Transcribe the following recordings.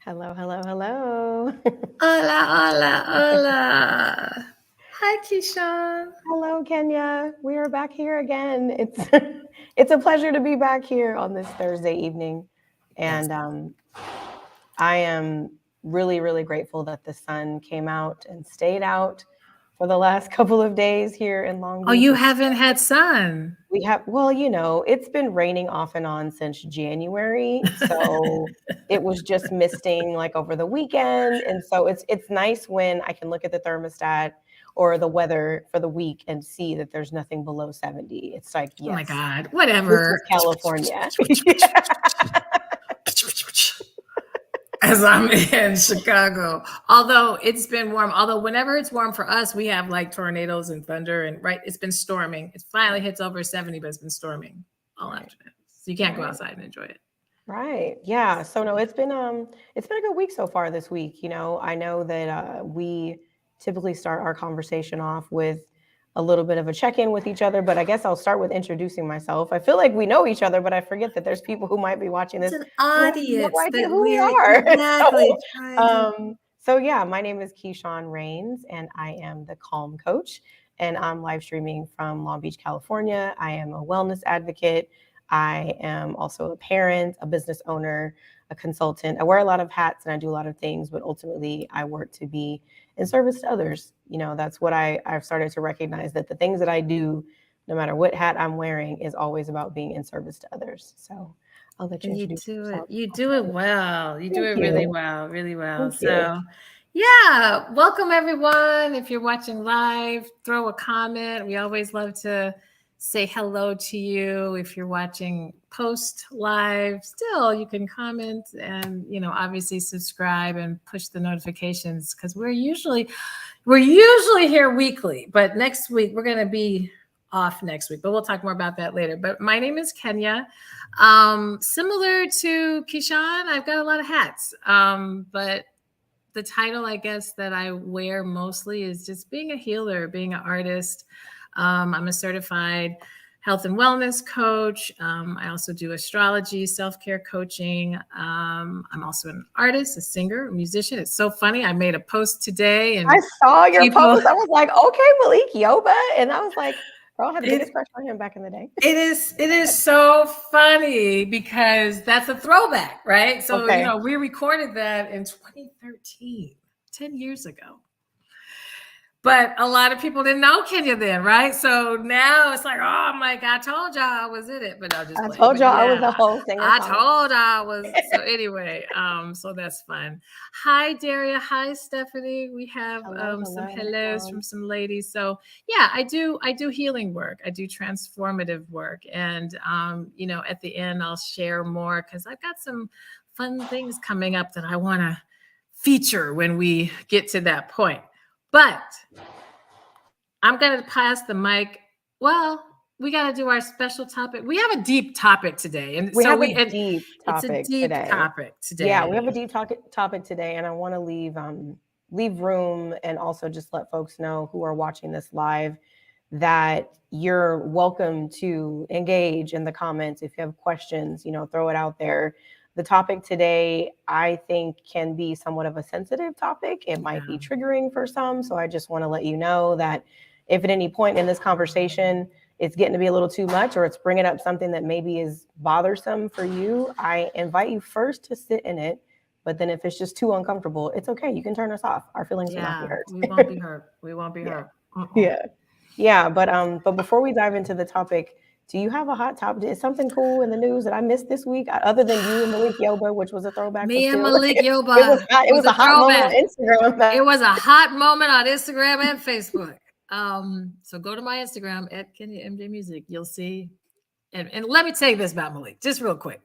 Hello, hello, hello. Hola, hola, hola. Hi, Keyshawn. Hello, Kenya. We are back here again. It's it's a pleasure to be back here on this Thursday evening, Yes. and I am really, really grateful that the sun came out and stayed out for the last couple of days here in Long Oh, Beach. you haven't had sun. We have, well, it's been raining off and on since January, so it was just misting like over the weekend, and so it's nice when I can look at the thermostat or the weather for the week and see that there's nothing below 70. It's like, Oh my yes, God, this is whatever. California. As I'm in Chicago. Although it's been warm. Although whenever it's warm for us, we have like tornadoes and thunder and it's been storming. It finally hits over 70, but it's been storming all afternoon. So you can't go outside and enjoy it. Right. Yeah. So no, it's been a good week so far this week. I know that we typically start our conversation off with a little bit of a check-in with each other, but I guess I'll start with introducing myself. I feel like we know each other, but I forget that there's people who might be watching It's this an who have no audience idea that who we we're are. exactly trying to. So yeah, my name is Keyshawn Rains, and I am the Calm Coach, and I'm live streaming from Long Beach, California. I am a wellness advocate. I am also a parent, a business owner, a consultant. I wear a lot of hats and I do a lot of things, but ultimately I work to be in service to others. That's what I've started to recognize, that the things that I do, no matter what hat I'm wearing, is always about being in service to others. So I'll let you And you introduce do it. yourself. You do it well. You do Thank it really you. well, really well. Thank you. So, yeah, welcome everyone. If you're watching live, throw a comment. We always love to say hello to you. If you're watching post live, still you can comment and obviously subscribe and push the notifications because we're usually here weekly, but next week we're going to be off next week, but we'll talk more about that later. But my name is Kenya. Similar to Keyshawn, I've got a lot of hats. But the title, I guess, that I wear mostly is just being a healer, being an artist. I'm a certified health and wellness coach. I also do astrology, self-care coaching. I'm also an artist, a singer, a musician. It's so funny. I made a post today and I saw your post. I was like, okay, Malik Yoba. And I was like, bro, I had the biggest crush on him back in the day. It is so funny because that's a throwback, right? So, Okay. we recorded that in 2013, 10 years ago. But a lot of people didn't know Kenya then, right? So now it's like, oh my God, I told y'all I was in it, but I just I playing. told y'all I Yeah, was a whole singer. I told y'all I was. So anyway, so that's fun. Hi, Daria. Hi, Stephanie. We have some hellos from some ladies. So yeah, I do healing work. I do transformative work, and at the end I'll share more because I've got some fun things coming up that I want to feature when we get to that point. But I'm going to pass the mic. Well, we got to do our special topic. We have a deep topic today. And we so have a deep topic today. Yeah, we have a deep topic today. And I want to leave room and also just let folks know who are watching this live that you're welcome to engage in the comments. If you have questions, throw it out there. The topic today, I think, can be somewhat of a sensitive topic. It might be triggering for some. So I just want to let you know that if at any point in this conversation it's getting to be a little too much or it's bringing up something that maybe is bothersome for you, I invite you first to sit in it. But then if it's just too uncomfortable, it's okay. You can turn us off. Our feelings will not be hurt. We won't be hurt. We won't be hurt. Yeah. But before we dive into the topic, do you have a hot topic? Is something cool in the news that I missed this week other than you and Malik Yoba, which was a throwback? Me and Malik Yoba. It was a hot moment on Instagram. It was a hot moment on Instagram and Facebook. So go to my Instagram at Kenya MJ Music. You'll see. And let me tell you this about Malik, just real quick.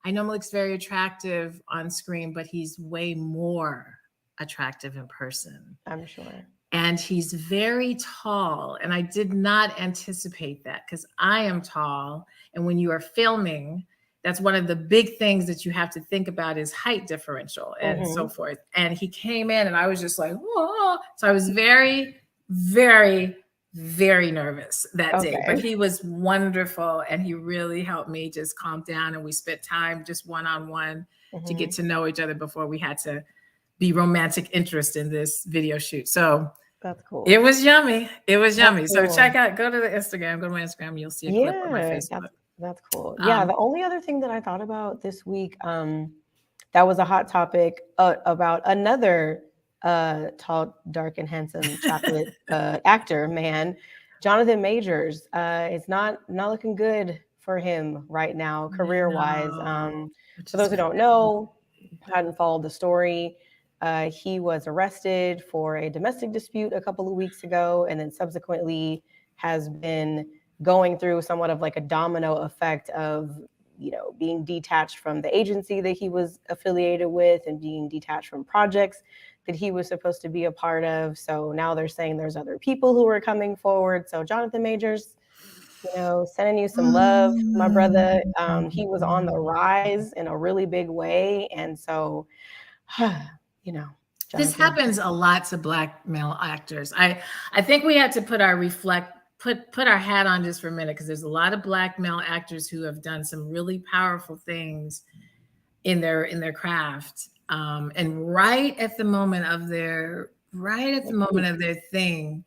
I know Malik's very attractive on screen, but he's way more attractive in person. I'm sure. And he's very tall. And I did not anticipate that because I am tall. And when you are filming, that's one of the big things that you have to think about is height differential and so forth. And he came in and I was just like, whoa. So I was very, very, very nervous that day, but Okay. he was wonderful. And he really helped me just calm down. And we spent time just one-on-one to get to know each other before we had to be romantic interest in this video shoot. So That's cool. it was yummy. It was That's yummy. So cool. check out, go to the Instagram, go to my Instagram. You'll see a clip on my Yeah, Facebook. that's cool. Yeah, the only other thing that I thought about this week, that was a hot topic about another tall, dark, and handsome chocolate actor man, Jonathan Majors. It's not looking good for him right now, career wise. No, For those who don't know, hadn't followed the story. He was arrested for a domestic dispute a couple of weeks ago, and then subsequently has been going through somewhat of like a domino effect of, you know, being detached from the agency that he was affiliated with and being detached from projects that he was supposed to be a part of. So now they're saying there's other people who are coming forward. So Jonathan Majors, you know, sending you some love, my brother. He was on the rise in a really big way. And so, you know, this Jonathan. happens a lot to Black male actors. I think we had to put our hat on just for a minute, because there's a lot of Black male actors who have done some really powerful things in their craft. And right at the moment of their thing,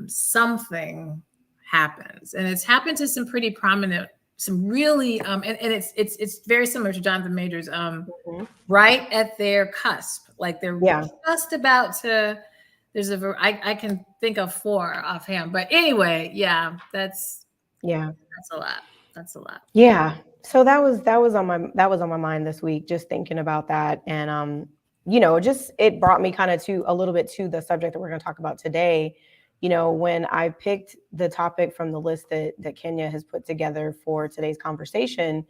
something happens. And it's happened to some pretty prominent, some really and it's very similar to Jonathan Majors, right at their cusp. Like they're just about to, I can think of 4 offhand. But anyway, that's a lot. That's a lot. Yeah. So that was on my mind this week, just thinking about that. And you know, just it brought me kind of to a little bit to the subject that we're going to talk about today. You know, when I picked the topic from the list that Kenya has put together for today's conversation,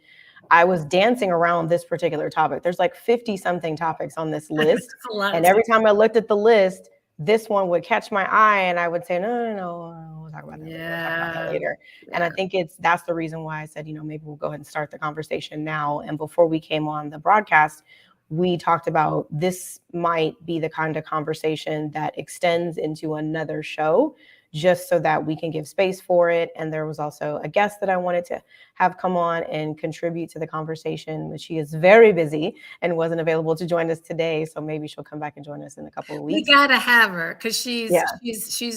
I was dancing around this particular topic. There's like 50 something topics on this list. And every time I looked at the list, this one would catch my eye and I would say, no, we'll talk about that later. We'll talk about that later. And I think that's the reason why I said, you know, maybe we'll go ahead and start the conversation now. And before we came on the broadcast, we talked about this might be the kind of conversation that extends into another show, just so that we can give space for it. And there was also a guest that I wanted to have come on and contribute to the conversation, but she is very busy and wasn't available to join us today. So maybe she'll come back and join us in a couple of weeks. We gotta have her, because she's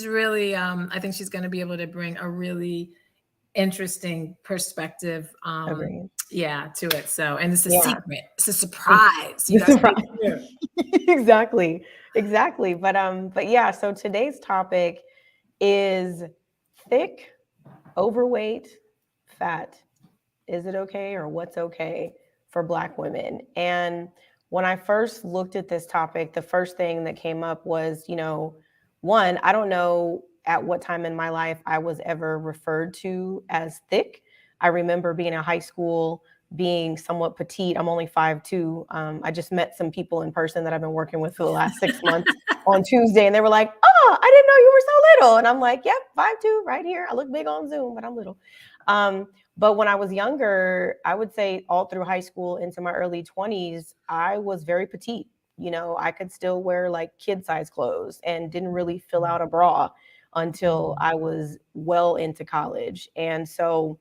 really I think she's going to be able to bring a really interesting perspective to it. So, and it's a secret, it's a surprise. You guys exactly. But yeah, so today's topic is thick, overweight, fat. Is it okay, or what's okay for Black women? And when I first looked at this topic, the first thing that came up was, you know, one, I don't know at what time in my life I was ever referred to as thick. I remember being in high school, being somewhat petite. I'm only 5'2". I just met some people in person that I've been working with for the last 6 months on Tuesday, and they were like, "Oh, I didn't know you were so little." And I'm like, "Yep, 5'2", right here. I look big on Zoom, but I'm little." But when I was younger, I would say all through high school into my early 20s, I was very petite. You know, I could still wear like kid size clothes and didn't really fill out a bra until I was well into college. And so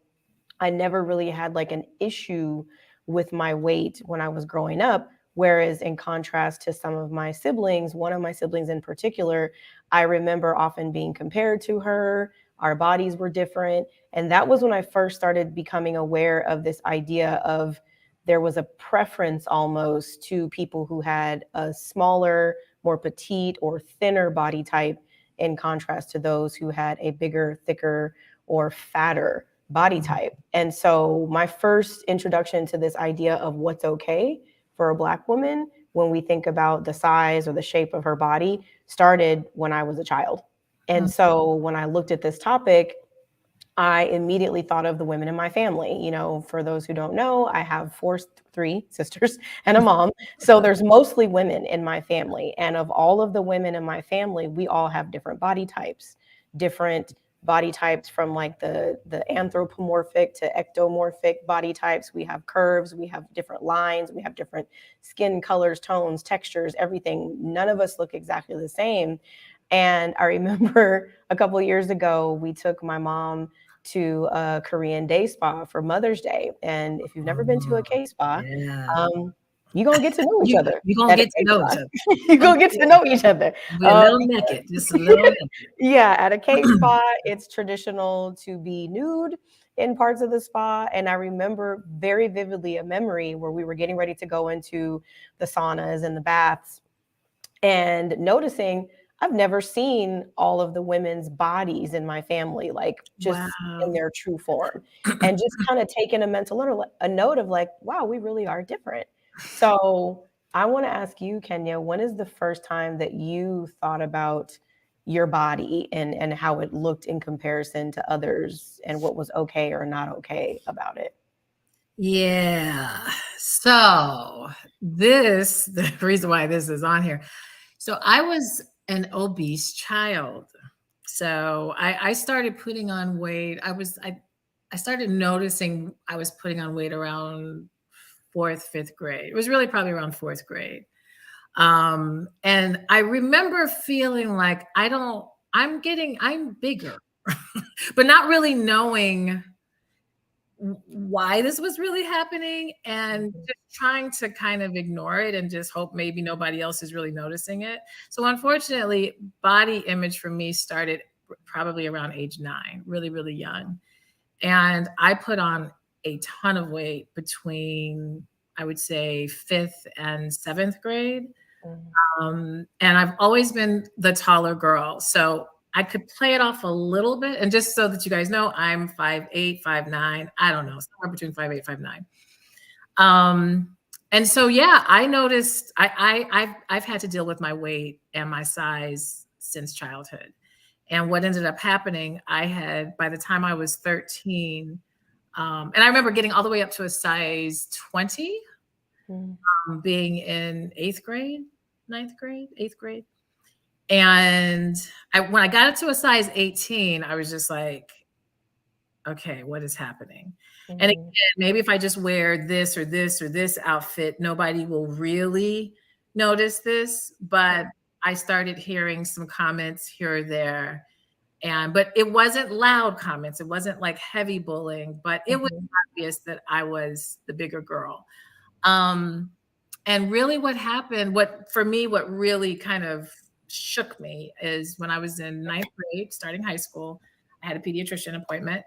I never really had like an issue with my weight when I was growing up. Whereas in contrast to some of my siblings, one of my siblings in particular, I remember often being compared to her. Our bodies were different. And that was when I first started becoming aware of this idea of there was a preference almost to people who had a smaller, more petite or thinner body type, in contrast to those who had a bigger, thicker, or fatter body type. And so my first introduction to this idea of what's okay for a Black woman when we think about the size or the shape of her body started when I was a child. And so when I looked at this topic, I immediately thought of the women in my family. You know, for those who don't know, I have 3 sisters and a mom. So there's mostly women in my family. And of all of the women in my family, we all have different body types from like the anthropomorphic to ectomorphic body types. We have curves, we have different lines, we have different skin colors, tones, textures, everything. None of us look exactly the same. And I remember a couple of years ago, we took my mom to a Korean day spa for Mother's Day. And if you've never been to a K spa, Yeah. you're going to get to know each other You're going at to a get to K know spa. each other. You're going to get to know each other. Be a little naked, just a little naked. Yeah, at a K spa, it's traditional to be nude in parts of the spa. And I remember very vividly a memory where we were getting ready to go into the saunas and the baths and noticing I've never seen all of the women's bodies in my family, like just in Wow. their true form. And just kind of taking a a note of like, wow, we really are different. So I want to ask you, Kenya, when is the first time that you thought about your body and how it looked in comparison to others and what was okay or not okay about it? Yeah. So the reason why this is on here. So I was an obese child. So I started putting on weight. I started noticing I was putting on weight around fourth, fifth grade. It was really probably around fourth grade. And I remember feeling like I'm bigger, but not really knowing why this was really happening and Mhm. just trying to kind of ignore it and just hope maybe nobody else is really noticing it. So unfortunately, body image for me started probably around age 9, really, really young. And I put on a ton of weight between, I would say, 5th and 7th grade. Mhm. And I've always been the taller girl. So I could play it off a little bit. And just so that you guys know, I'm 5'8", 5'9". I don't know, somewhere between 5'8", 5'9". Um, and so, yeah, I noticed I've had to deal with my weight and my size since childhood. And what ended up happening, by the time I was 13, and I remember getting all the way up to a size 20, Mhm. being in 8th grade, 9th grade, 8th grade. And when I got it to a size 18, I was just like, okay, what is happening? And again, Mhm. maybe if I just wear this or this or this outfit, nobody will really notice this. But I started hearing some comments here or there. But it wasn't loud comments. It wasn't like heavy bullying, but it was Mhm. obvious that I was the bigger girl. Um, and really what happened, what really kind of shook me is when I was in 9th grade, starting high school, I had a pediatrician appointment.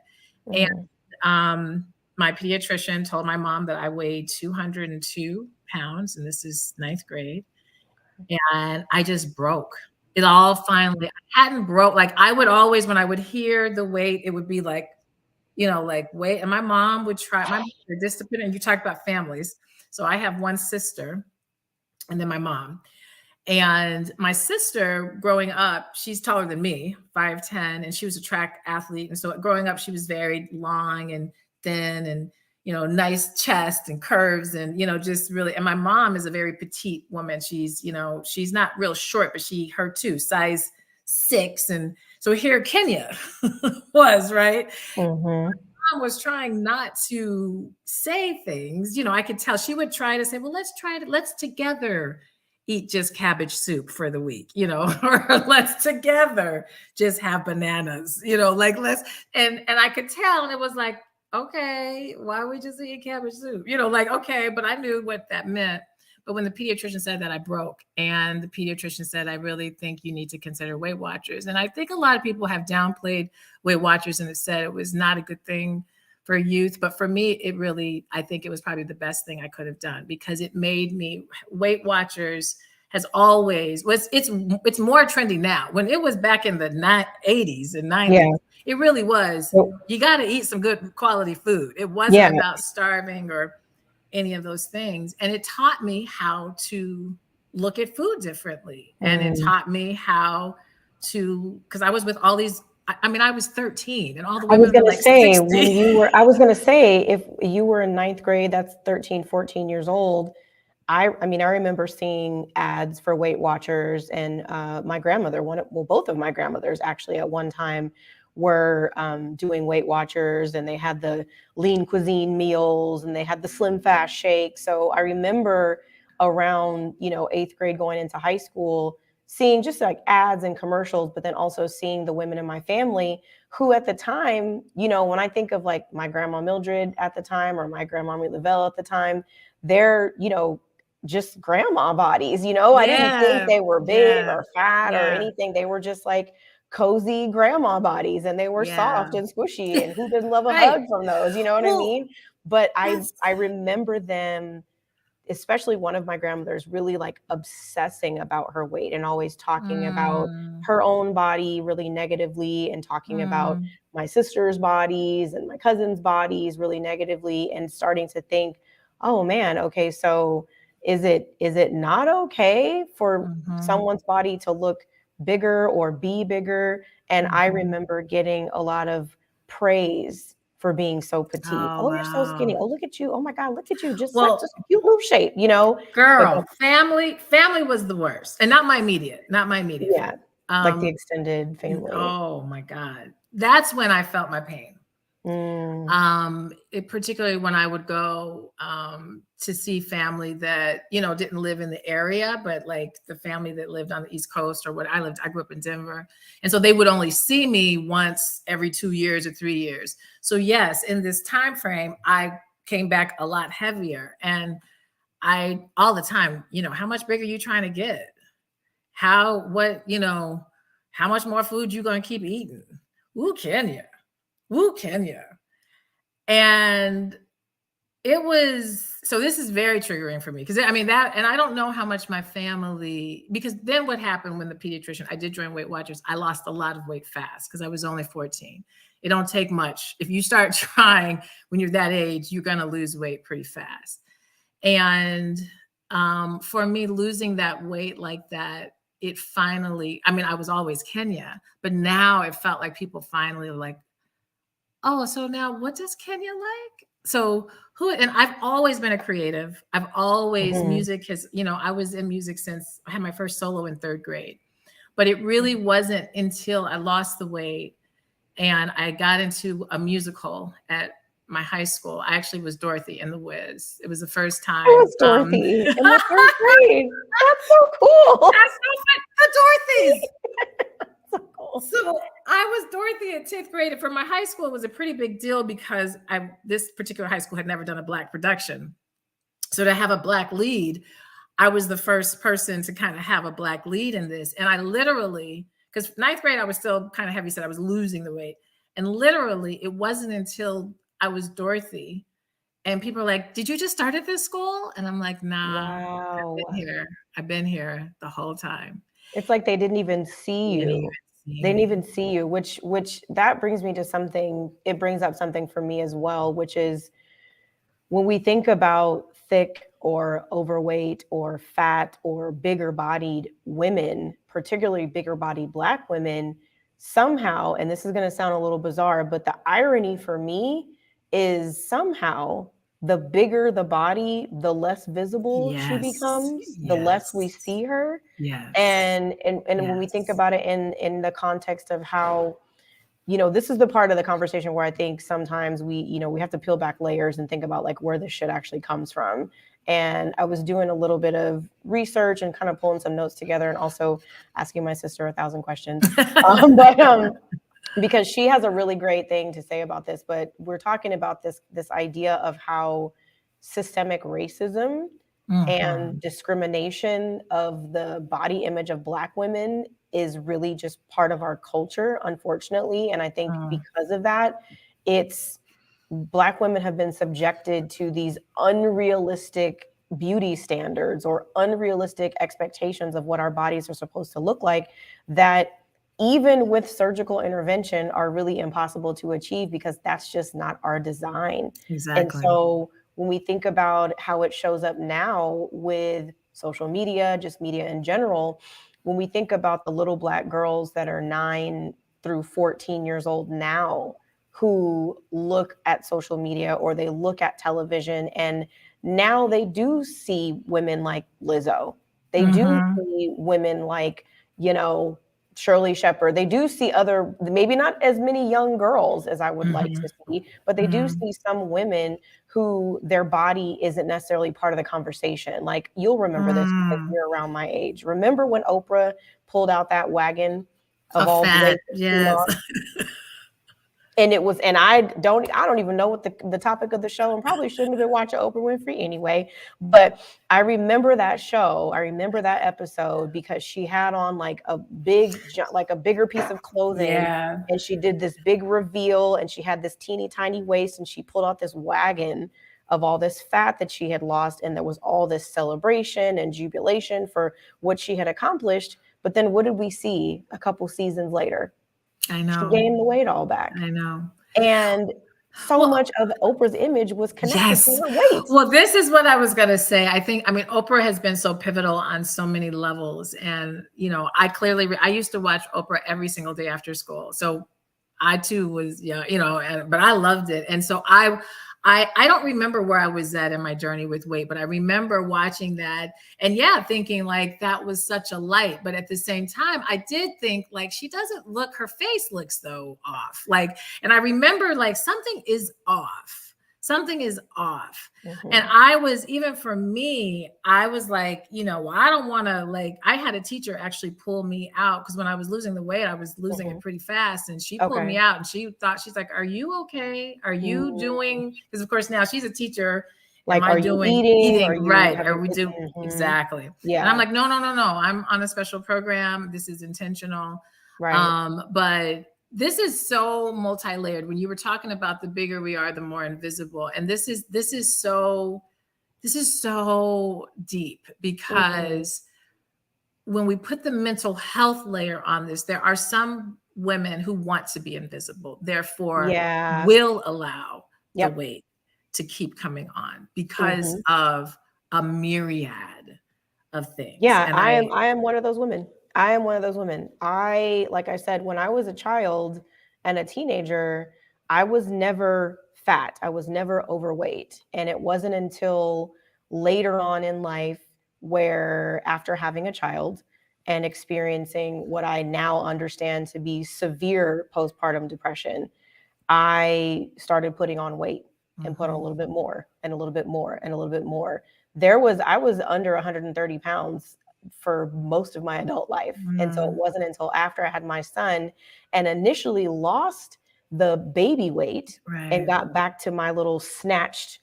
And Mhm. my pediatrician told my mom that I weighed 202 pounds, and this is 9th grade. And I just broke. It all finally, I hadn't broke. Like I would always, when I would hear the weight, it would be like, like weight. And my mom would try, my mom was disciplined, and you talked about families. So I have one sister and then my mom. And my sister, growing up, she's taller than me, 5'10", and she was a track athlete. And so growing up, she was very long and thin and, nice chest and curves and, just really. And my mom is a very petite woman. She's not real short, but her too, size 6. And so here Kenya was, right? Mhm. Mom was trying not to say things. I could tell she would try to say, well, let's try it. Let's together eat just cabbage soup for the week, or let's together just have bananas, like and I could tell, and it was like, okay, why are we just eating cabbage soup? Like, okay, but I knew what that meant. But when the pediatrician said that, I broke. And the pediatrician said, I really think you need to consider Weight Watchers. And I think a lot of people have downplayed Weight Watchers and have said it was not a good thing for youth. But for me, I think it was probably the best thing I could have done, because it made me. Weight Watchers has always it's more trendy now. When it was back in the 80s and 90s, Yeah. it really was. So, You got to eat some good quality food. It wasn't yeah. about starving or any of those things. And it taught me how to look at food differently. And it Mm. taught me how to, because I was with all these, I mean, I was 13 and all the I was women were gonna like say when 60. you were I was gonna say if you were in 9th grade, that's 13, 14 years old. I mean, I remember seeing ads for Weight Watchers, and my grandmother, both of my grandmothers actually at one time were doing Weight Watchers, and they had the lean cuisine meals and they had the slim fast shake. So I remember around 8th grade going into high school, seeing just like ads and commercials, but then also seeing the women in my family who at the time, you know, when I think of like my grandma Mildred at the time or my grandma Lavelle at the time, they're, you know, just grandma bodies, you know, I didn't think they were big or fat or anything. They were just like cozy grandma bodies, and they were soft and squishy, and who doesn't love a hug from those, you know what I mean? But I remember them, especially one of my grandmothers, really like obsessing about her weight and always talking about her own body really negatively, and talking about my sister's bodies and my cousin's bodies really negatively, and starting to think, oh man, okay, so is it not okay for someone's body to look bigger or be bigger? And I remember getting a lot of praise for being so petite. Oh, you're so skinny. Oh, look at you. Oh my God, look at you. Just like just a cute little shape, you know? Girl, family was the worst. And not my immediate yeah, like the extended family. Oh my God. That's when I felt my pain. Particularly when I would go to see family that, you know, didn't live in the area, but like the family that lived on the East Coast or what I grew up in Denver. And so they would only see me once every 2 years or 3 years. So yes, in this time frame, I came back a lot heavier. And I, all the time, you know, how much bigger are you trying to get? How much more food you going to keep eating? Ooh, can you? Ooh, can you? And it was, so this is very triggering for me because I mean that, and I don't know how much my family, because then what happened when the pediatrician, I did join Weight Watchers, I lost a lot of weight fast because I was only 14. It don't take much. If you start trying when you're that age, you're going to lose weight pretty fast. And for me, losing that weight like that, it finally, I mean, I was always Kenya, but now it felt like people finally were like, oh, so now what does Kenya like? So and I've always been a creative. I've always, music has, you know, I was in music since I had my first solo in 3rd grade, but it really wasn't until I lost the weight and I got into a musical at my high school. I actually was Dorothy in The Wiz. It was the first time. I was Dorothy in the 3rd grade. That's so cool. That's so fun. The Dorothy's. So I was Dorothy in 10th grade. And for my high school, it was a pretty big deal because this particular high school had never done a Black production. So to have a Black lead, I was the first person to kind of have a Black lead in this. And I literally, because 9th grade, I was still kind of heavy set. I was losing the weight. And literally, it wasn't until I was Dorothy and people are like, did you just start at this school? And I'm like, nah, wow. I've been here the whole time. It's like they didn't even see you. They didn't even see you, which that brings me to something. It brings up something for me as well, which is when we think about thick or overweight or fat or bigger bodied women, particularly bigger bodied Black women, somehow, and this is going to sound a little bizarre, but the irony for me is somehow the bigger the body, the less visible she becomes, the less we see her. And when we think about it in the context of how, you know, this is the part of the conversation where I think sometimes we have to peel back layers and think about like where this shit actually comes from. And I was doing a little bit of research and kind of pulling some notes together, and also asking my sister 1,000 questions. Because she has a really great thing to say about this, but we're talking about this idea of how systemic racism and discrimination of the body image of Black women is really just part of our culture, unfortunately. And I think because of that, Black women have been subjected to these unrealistic beauty standards or unrealistic expectations of what our bodies are supposed to look like, that even with surgical intervention are really impossible to achieve because that's just not our design. And so when we think about how it shows up now with social media, just media in general, when we think about the little Black girls that are 9 through 14 years old now, who look at social media or they look at television, and now they do see women like Lizzo. They do see women like, you know, Shirley Shepherd. They do see other, maybe not as many young girls as I would like to see, but they do see some women who their body isn't necessarily part of the conversation. Like, you'll remember this because you're around my age. Remember when Oprah pulled out that wagon of all the fat, weight that she yes. lost? And it was, and I don't even know what the topic of the show, and probably shouldn't have been watching Oprah Winfrey anyway. But I remember that show. I remember that episode because she had on like a bigger piece of clothing. Yeah. And she did this big reveal, and she had this teeny tiny waist, and she pulled out this wagon of all this fat that she had lost. And there was all this celebration and jubilation for what she had accomplished. But then what did we see a couple seasons later? I know. She gained the weight all back. I know. And so much of Oprah's image was connected to her weight. Well, this is what I was going to say. I mean, Oprah has been so pivotal on so many levels. And, you know, I used to watch Oprah every single day after school. So I too was, but I loved it. And so I don't remember where I was at in my journey with weight, but I remember watching that and thinking like that was such a light. But at the same time, I did think like her face looks so off. Like, and I remember like something is off. Something is off. And I was, even for me, I was like, I don't want to, like, I had a teacher actually pull me out because when I was losing the weight, I was losing it pretty fast. And she pulled me out and she's like, are you okay? Are you doing, because of course now she's a teacher. Like, are you eating? Right. Are we doing exactly? Yeah. And I'm like, no. I'm on a special program. This is intentional. Right. But this is so multi-layered. When you were talking about the bigger we are, the more invisible. And this is so deep because when we put the mental health layer on this, there are some women who want to be invisible, therefore will allow the weight to keep coming on because of a myriad of things. Yeah, and I am one of those women. Like I said, when I was a child and a teenager, I was never fat. I was never overweight. And it wasn't until later on in life where, after having a child and experiencing what I now understand to be severe postpartum depression, I started putting on weight and put on a little bit more and a little bit more and a little bit more. I was under 130 pounds for most of my adult life. And so it wasn't until after I had my son and initially lost the baby weight and got back to my little snatched,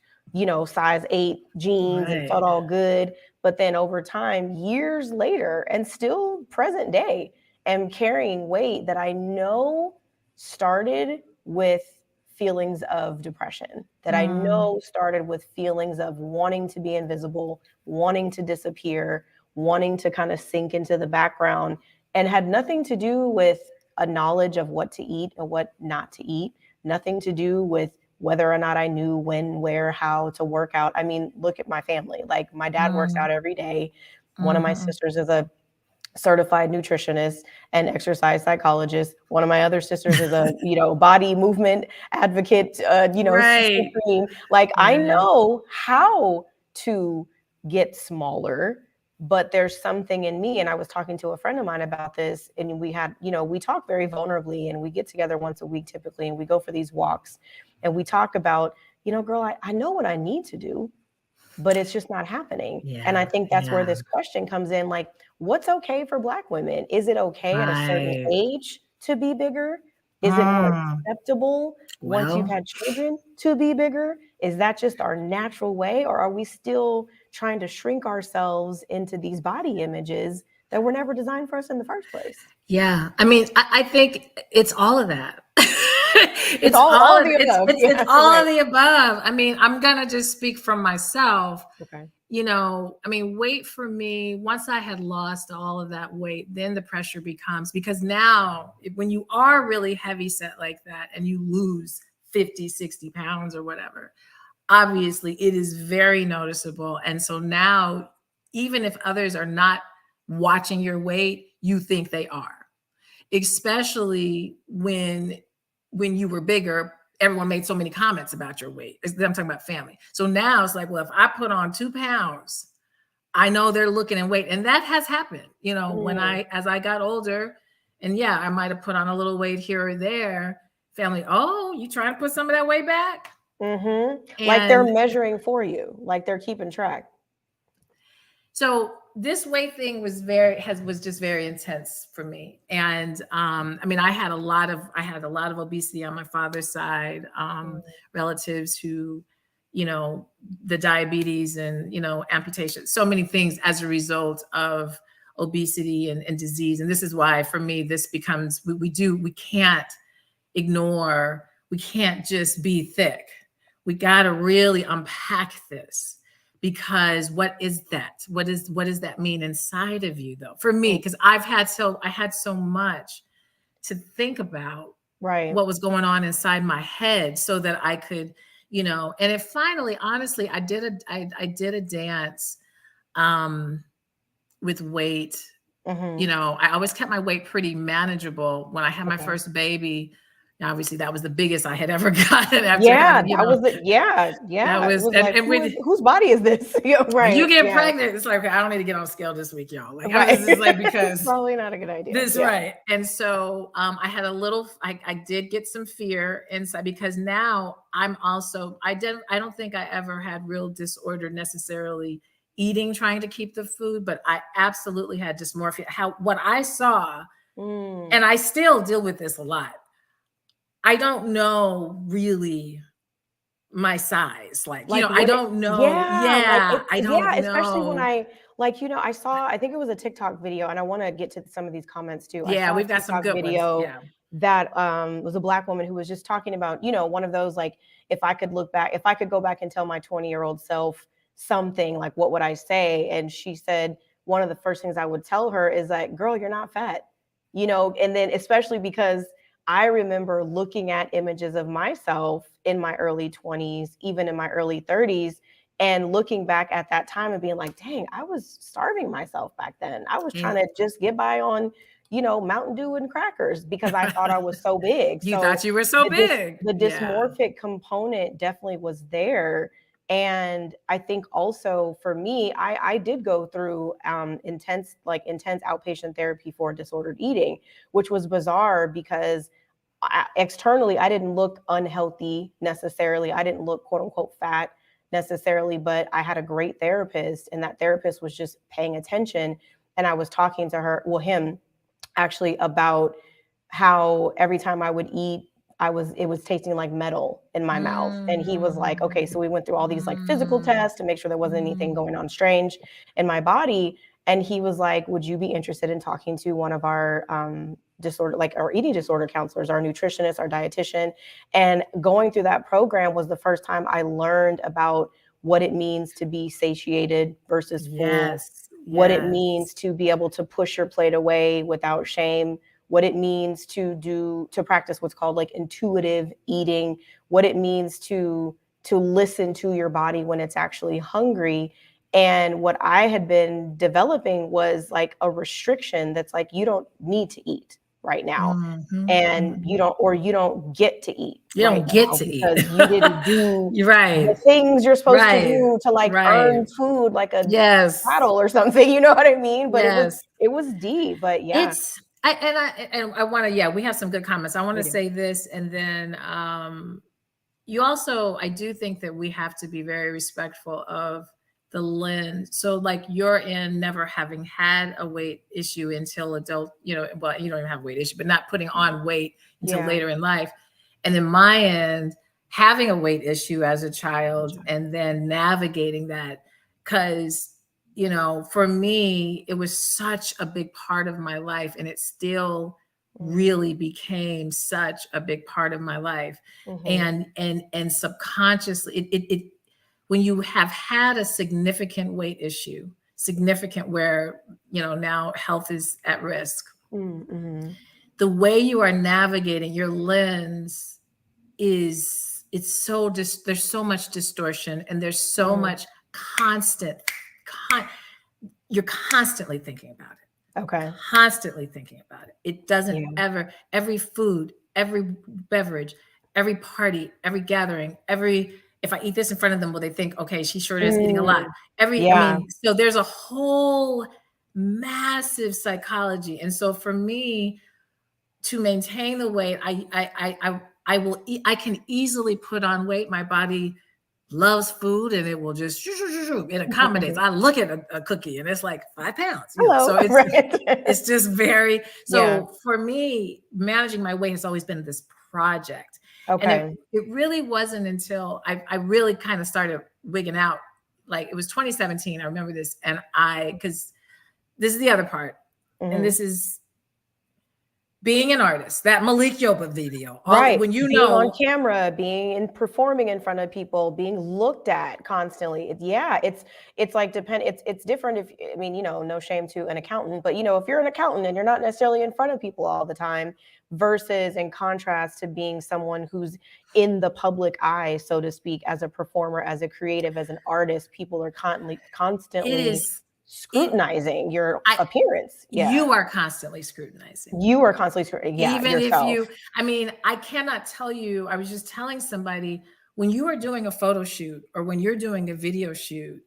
size 8 jeans and felt all good. But then over time, years later, and still present day, am carrying weight that I know started with feelings of depression, that I know started with feelings of wanting to be invisible, wanting to disappear, wanting to kind of sink into the background, and had nothing to do with a knowledge of what to eat and what not to eat, nothing to do with whether or not I knew when, where, how to work out. I mean, look at my family. Like, my dad works out every day. One of my sisters is a certified nutritionist and exercise psychologist. One of my other sisters is a, body movement advocate, supreme. Like, I know how to get smaller, but there's something in me. And I was talking to a friend of mine about this, and we had, we talk very vulnerably, and we get together once a week typically, and we go for these walks, and we talk about, girl, I know what I need to do, but it's just not happening. And I think that's where this question comes in. Like, what's okay for Black women? Is it okay at a certain age to be bigger? Is it more acceptable once you've had children to be bigger? Is that just our natural way? Or are we still trying to shrink ourselves into these body images that were never designed for us in the first place? Yeah. I mean, I think it's all of that. It's all of the above. It's all of the above. I mean, I'm going to just speak from myself. Okay. I mean, weight for me, once I had lost all of that weight, then the pressure becomes, because now when you are really heavy set like that and you lose 50, 60 pounds or whatever, obviously it is very noticeable. And so now, even if others are not watching your weight, you think they are, especially when you were bigger. Everyone made so many comments about your weight. I'm talking about family. So now it's like, well, if I put on 2 pounds, I know they're looking and wait. And that has happened, when as I got older And yeah, I might have put on a little weight here or there. Family, oh, you trying to put some of that weight back? Like they're And measuring for you, like they're keeping track. so this weight thing was just very intense for me. And I mean, I had a lot of obesity on my father's side, relatives who, you know, the diabetes and, you know, amputation, so many things as a result of obesity and disease. And this is why for me this becomes, we can't ignore, we can't just be thick. We got to really unpack this, because what is that? What does that mean inside of you though? For me, because I had so much to think about, Right. what was going on inside my head, so that I could, you know, and it finally, honestly, I did a dance with weight. You know, I always kept my weight pretty manageable. When I had my first baby, obviously that was the biggest I had ever gotten after having, you That know, was it. Yeah. that was, It was and, like, and with, whose body is this? Yeah, when you right. get pregnant, it's like, okay, I don't need to get on scale this week, y'all. Like, Right. this is like, because probably not a good idea. this, right. And so I had a little, I did get some fear inside, because now I'm also, I don't think I ever had real disorder necessarily eating, trying to keep the food, but I absolutely had dysmorphia. What I saw, and I still deal with this a lot. I don't know really my size, like, you know, I don't know. I don't especially when know. I saw, I think it was a TikTok video, and I want to get to some of these comments too. I Yeah, saw a we've got some TikTok good ones. video Yeah. that was a Black woman who was just talking about, one of those, like, if I could go back and tell my 20-year-old self something, like, what would I say? And she said one of the first things I would tell her is like, girl, you're not fat, and then especially because I remember looking at images of myself in my early 20s, even in my early 30s, and looking back at that time and being like, dang, I was starving myself back then. I was trying to just get by on, Mountain Dew and crackers because I thought I was so big. You So thought you were so big. the Yeah. dysmorphic component definitely was there. And I think also for me, I did go through intense outpatient therapy for disordered eating, which was bizarre because externally I didn't look unhealthy necessarily. I didn't look quote unquote fat necessarily, but I had a great therapist, and that therapist was just paying attention. And I was talking to him actually, about how every time I would eat, it was tasting like metal in my mouth. And he was like, okay, so we went through all these like physical tests to make sure there wasn't anything going on strange in my body. And he was like, would you be interested in talking to one of our our eating disorder counselors, our nutritionist, our dietitian? And going through that program was the first time I learned about what it means to be satiated versus full, what it means to be able to push your plate away without shame, what it means to practice what's called like intuitive eating, what it means to listen to your body when it's actually hungry. And what I had been developing was like a restriction that's like, you don't need to eat right now. And you don't get to eat. You right don't get now to eat. because you didn't do You're right. the things you're supposed to do to like earn Right. food, like a Yes. battle or something. You know what I mean? But Yes. it was deep. But yeah, I want to, yeah, we have some good comments. I want to We do. say this, and then you also, I do think that we have to be very respectful of the lens. So like you're in never having had a weight issue until adult, well, you don't even have a weight issue, but not putting on weight until later in life. And then my end, having a weight issue as a child and then navigating that, because for me, it was such a big part of my life, and it still really became such a big part of my life. And subconsciously, it when you have had a significant weight issue, significant where now health is at risk, the way you are navigating your lens there's so much distortion, and there's so much you're constantly thinking about it. Okay. Constantly thinking about it. It doesn't ever, every food, every beverage, every party, every gathering, if I eat this in front of them, will they think, okay, she sure is eating a lot. So there's a whole massive psychology. And so for me, to maintain the weight, I can easily put on weight. My body loves food and it will just, it accommodates. I look at a cookie and it's like 5 pounds, you know? Hello. So it's, Right. it's just very, so Yeah. for me, managing my weight has always been this project. Okay. And it really wasn't until I really kind of started wigging out. Like it was 2017. I remember this. And because this is the other part. And this is being an artist, that Malik Yoba video, Right. when you being know on camera, being and performing in front of people, being looked at constantly. It's like it's different if, I mean, you know, no shame to an accountant, but you know, if you're an accountant and you're not necessarily in front of people all the time versus in contrast to being someone who's in the public eye, so to speak, as a performer, as a creative, as an artist, people are constantly scrutinizing your appearance. Yeah. You are constantly scrutinizing. You are constantly scrutinizing. Yeah. Even yourself. if you, I mean, I cannot tell you, I was just telling somebody, when you are doing a photo shoot or when you're doing a video shoot,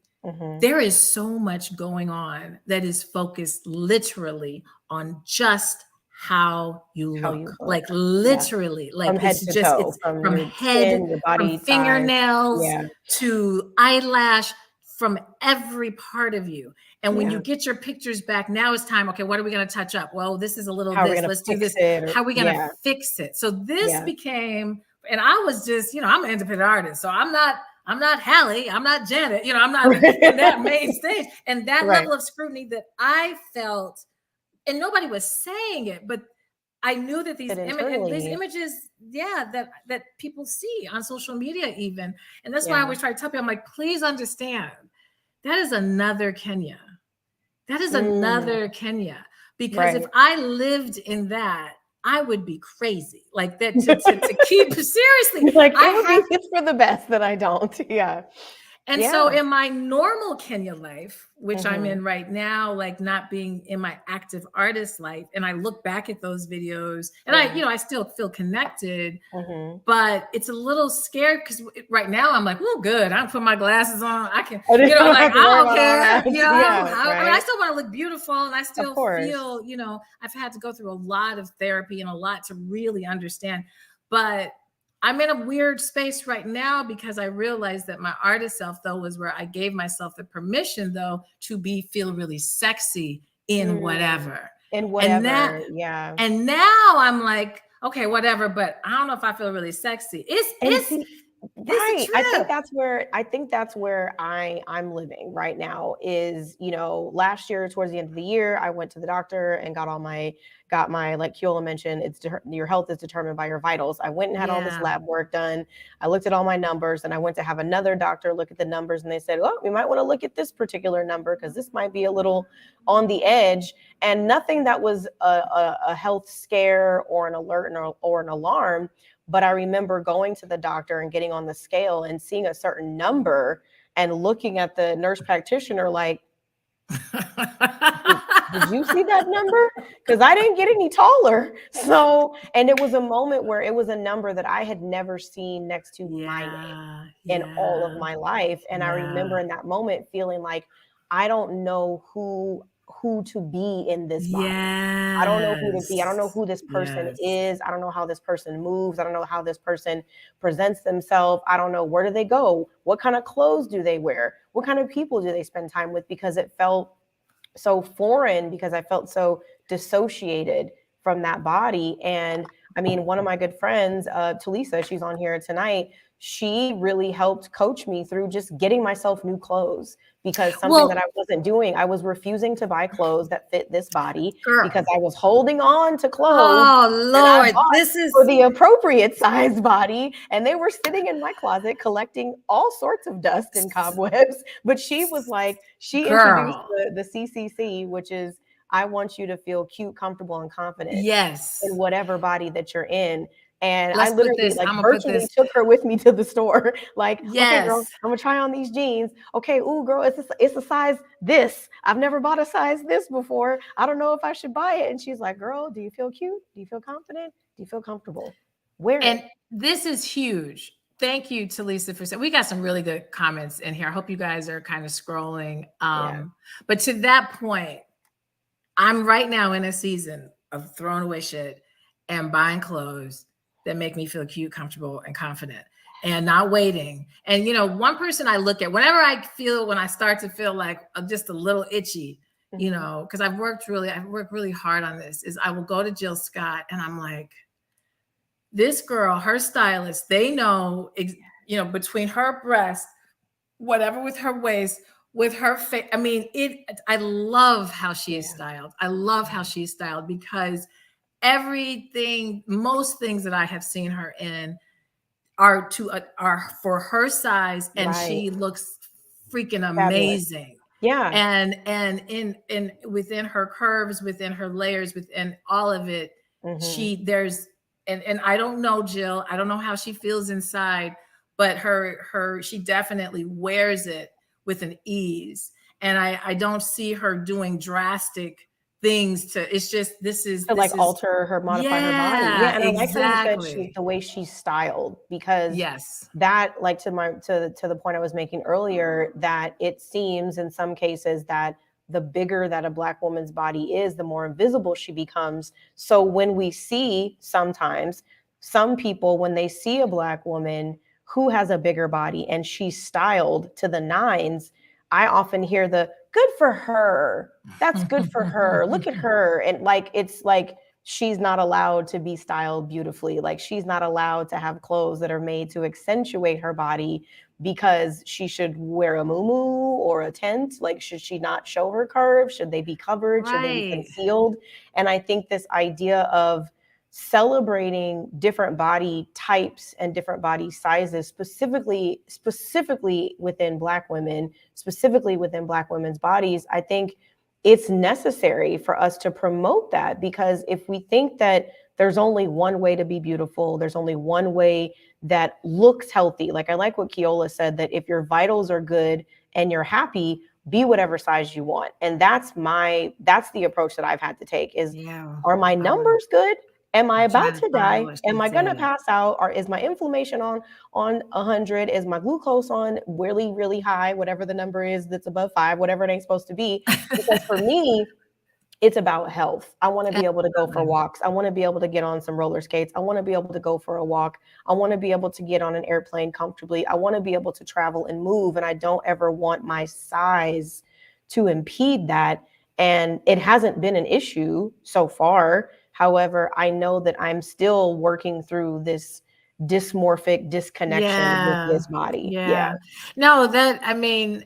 there is so much going on that is focused literally on just how you look. Like literally, like from head to toe, it's from head, chin, your body, from fingernails yeah. to eyelash, from every part of you. And when you get your pictures back, now it's time. Okay, what are we going to touch up? Well, this is a little How this. Let's do this. How are we going to fix it? So this became, and I was just, you know, I'm an independent artist, so I'm not Hallie, I'm not Janet, you know, I'm not in that main stage. And that level of scrutiny that I felt, and nobody was saying it, but I knew that these images, that people see on social media even. And that's why I always try to tell people, I'm like, please understand, that is another Kenya. That is another Kenya. Because if I lived in that, I would be crazy. Like that to keep seriously. Like it's for the best that I don't. Yeah. And so in my normal Kenya life, which I'm in right now, like not being in my active artist life, and I look back at those videos and I still feel connected, but it's a little scared because right now I'm like, oh, good. I don't put my glasses on. I can, you know, like, I don't care. You know, I mean, I still want to look beautiful and I still feel, you know, I've had to go through a lot of therapy and a lot to really understand, but I'm in a weird space right now because I realized that my artist self, though, was where I gave myself the permission, though, to feel really sexy in whatever. In whatever, And now I'm like, okay, whatever, but I don't know if I feel really sexy. Right. I think that's where I'm living right now is, you know, last year towards the end of the year, I went to the doctor and got my, like Keola mentioned, your health is determined by your vitals. I went and had all this lab work done. I looked at all my numbers and I went to have another doctor look at the numbers and they said, oh, we might want to look at this particular number because this might be a little on the edge, and nothing that was a health scare or an alert or an alarm. But I remember going to the doctor and getting on the scale and seeing a certain number and looking at the nurse practitioner like, did you see that number? Because I didn't get any taller. So, and it was a moment where it was a number that I had never seen next to my name in all of my life. And I remember in that moment feeling like, I don't know who to be in this body. I don't know who to be. I don't know who this person is. I don't know how this person moves. I don't know how this person presents themselves. I don't know, where do they go? What kind of clothes do they wear? What kind of people do they spend time with? Because it felt so foreign, because I felt so dissociated from that body. And I mean, one of my good friends, Talisa, she's on here tonight. She really helped coach me through just getting myself new clothes, because something that I wasn't doing, I was refusing to buy clothes that fit this body because I was holding on to clothes. Oh Lord, this is for the appropriate size body, and they were sitting in my closet collecting all sorts of dust and cobwebs. But she was like, she introduced the CCC, which is, I want you to feel cute, comfortable, and confident in whatever body that you're in. And I literally virtually took her with me to the store. Like, okay, girl, I'm gonna try on these jeans. Okay, ooh, girl, it's a size this. I've never bought a size this before. I don't know if I should buy it. And she's like, girl, do you feel cute? Do you feel confident? Do you feel comfortable? Wear it. And this is huge. Thank you, Talisa, for saying. We got some really good comments in here. I hope you guys are kind of scrolling. But to that point, I'm right now in a season of throwing away shit. and buying clothes that make me feel cute, comfortable, and confident, and not waiting. And, one person I look at whenever when I start to feel like I'm just a little itchy, because I've worked really hard on this, is I will go to Jill Scott and I'm like, this girl, her stylist, they know, between her breast, whatever with her waist, with her face. I mean, I love how she is styled. I love how she's styled, because most things that I have seen her in are for her size, and she looks freaking amazing. Fabulous. Yeah. And in within her curves, within her layers, within all of it, and I don't know Jill, I don't know how she feels inside, but she definitely wears it with an ease. And I don't see her doing drastic things it's just, alter her, modify her body. Yeah. And exactly. I like how you said the way she's styled, because that, like, to the point I was making earlier, that it seems in some cases that the bigger that a Black woman's body is, the more invisible she becomes. So when we see sometimes some people, when they see a Black woman who has a bigger body and she's styled to the nines, I often hear the good for her. That's good for her. Look at her. And it's like she's not allowed to be styled beautifully. Like, she's not allowed to have clothes that are made to accentuate her body, because she should wear a muumuu or a tent. Like, should she not show her curves? Should they be covered? Should they be concealed? And I think this idea of celebrating different body types and different body sizes, specifically within Black women, specifically within Black women's bodies, I think it's necessary for us to promote that, because if we think that there's only one way to be beautiful, there's only one way that looks healthy. Like, I like what Keola said, that if your vitals are good and you're happy, be whatever size you want. And that's the approach that I've had to take is, are my numbers good? Am I about to die? Am I going to pass out? Or is my inflammation on 100? Is my glucose on really, really high? Whatever the number is that's above 5, whatever it ain't supposed to be. Because for me, it's about health. I want to be able to go for walks. I want to be able to get on some roller skates. I want to be able to go for a walk. I want to be able to get on an airplane comfortably. I want to be able to travel and move. And I don't ever want my size to impede that. And it hasn't been an issue so far. However, I know that I'm still working through this dysmorphic disconnection with this body. Yeah. No, I mean,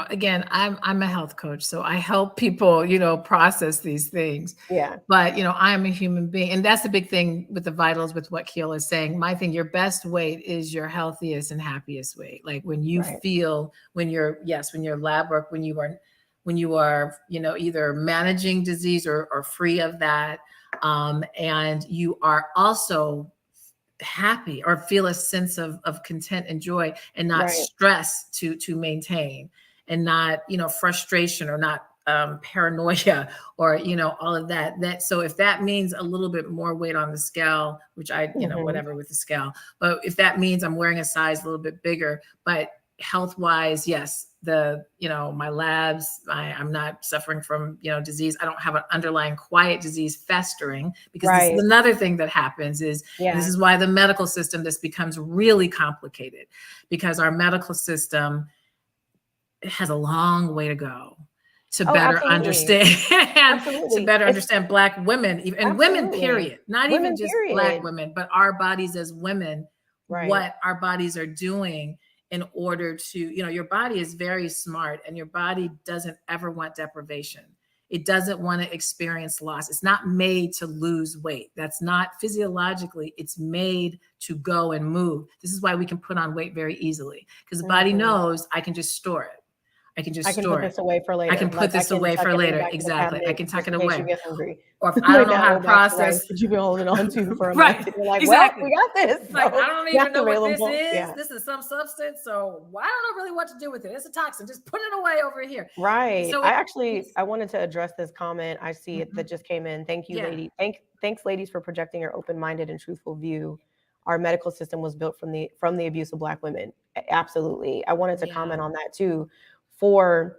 again, I'm a health coach, so I help people, process these things. Yeah. But, I'm a human being. And that's the big thing with the vitals, with what Keola is saying. My thing, your best weight is your healthiest and happiest weight. Like, when you feel, when you're lab work, when you are, either managing disease or free of that. And you are also happy or feel a sense of content and joy, and not stress to maintain, and not, frustration, or not paranoia, or, all of that. So if that means a little bit more weight on the scale, which whatever with the scale, but if that means I'm wearing a size a little bit bigger, but health wise, yes, my labs, I'm not suffering from, disease. I don't have an underlying quiet disease festering, because this is another thing that happens is, and this is why the medical system, this becomes really complicated, because our medical system has a long way to go to better understand, to better understand Black women, and women, period, not women, even just Black women, but our bodies as women, what our bodies are doing in order to, your body is very smart, and your body doesn't ever want deprivation. It doesn't want to experience loss. It's not made to lose weight. That's not physiologically, it's made to go and move. This is why we can put on weight very easily, because the body knows I can just store it. I can put this away for later. I can put this away for later. Exactly. I can tuck it away. You get hungry. Or if I don't know how to process, that you've been holding on to for a month. You're like, well, we got this. Like, I don't even know what this is. Yeah. This is some substance. So I don't know really what to do with it. It's a toxin. Just put it away over here. Right. So I wanted to address this comment. I see it that just came in. Thank you, lady. Thanks, ladies, for projecting your open-minded and truthful view. Our medical system was built from the abuse of Black women. Absolutely. I wanted to comment on that too. For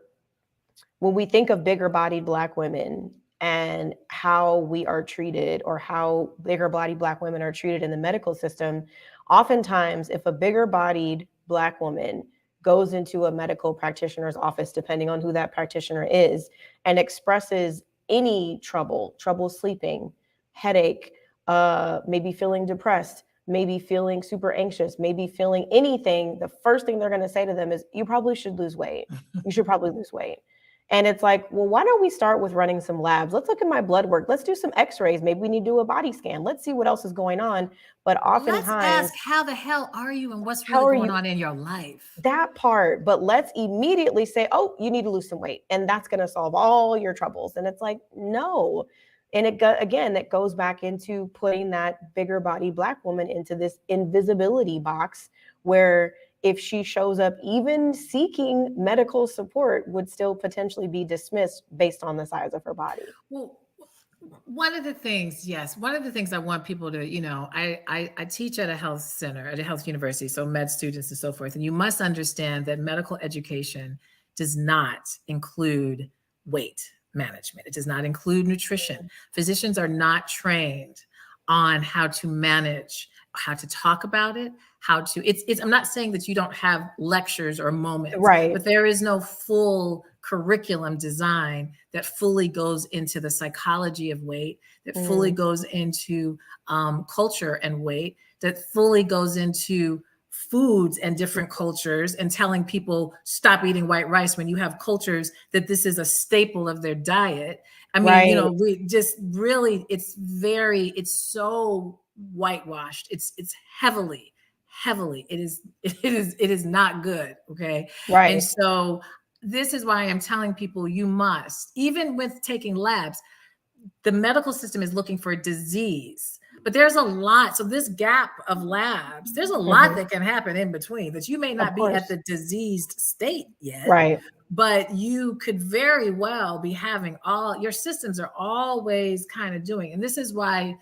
when we think of bigger bodied Black women, and how we are treated, or how bigger bodied Black women are treated in the medical system, oftentimes if a bigger bodied Black woman goes into a medical practitioner's office, depending on who that practitioner is, and expresses any trouble sleeping, headache, maybe feeling depressed, maybe feeling super anxious, maybe feeling anything, the first thing they're going to say to them is, you probably should lose weight. You should probably lose weight. And it's like, well, why don't we start with running some labs? Let's look at my blood work. Let's do some x-rays. Maybe we need to do a body scan. Let's see what else is going on. But let's oftentimes, ask, how the hell are you and what's really going on in your life? That part. But let's immediately say, oh, you need to lose some weight, and that's going to solve all your troubles. And it's like, no. And it goes back into putting that bigger body Black woman into this invisibility box, where if she shows up even seeking medical support, would still potentially be dismissed based on the size of her body. Well, one of the things I want people to, I teach at a health center, at a health university, so med students and so forth. And you must understand that medical education does not include weight management. It does not include nutrition. Physicians are not trained on how to manage, how to talk about it, I'm not saying that you don't have lectures or moments, right? But there is no full curriculum design that fully goes into the psychology of weight, that fully goes into culture and weight, that fully goes into foods and different cultures, and telling people stop eating white rice when you have cultures that this is a staple of their diet. I mean, right. We just really, it's so whitewashed. It's heavily, it is not good. Okay. Right. And so this is why I'm telling people, you must, even with taking labs, the medical system is looking for disease, but there's a lot. So this gap of labs, there's a lot that can happen in between, that you may not be at the diseased state yet, right? But you could very well be having your systems are always kind of doing. And this is why,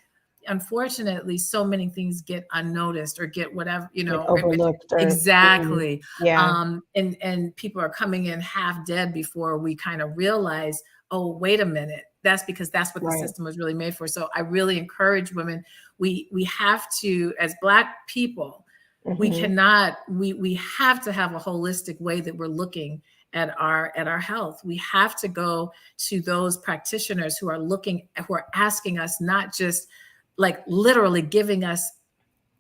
unfortunately, so many things get unnoticed or get whatever, overlooked. Exactly. Yeah. And people are coming in half dead before we kind of realize, oh, wait a minute. That's because that's what the system was really made for. So I really encourage women. We have to, as Black people, we cannot, we have to have a holistic way that we're looking at our health. We have to go to those practitioners who are asking us, not just like literally giving us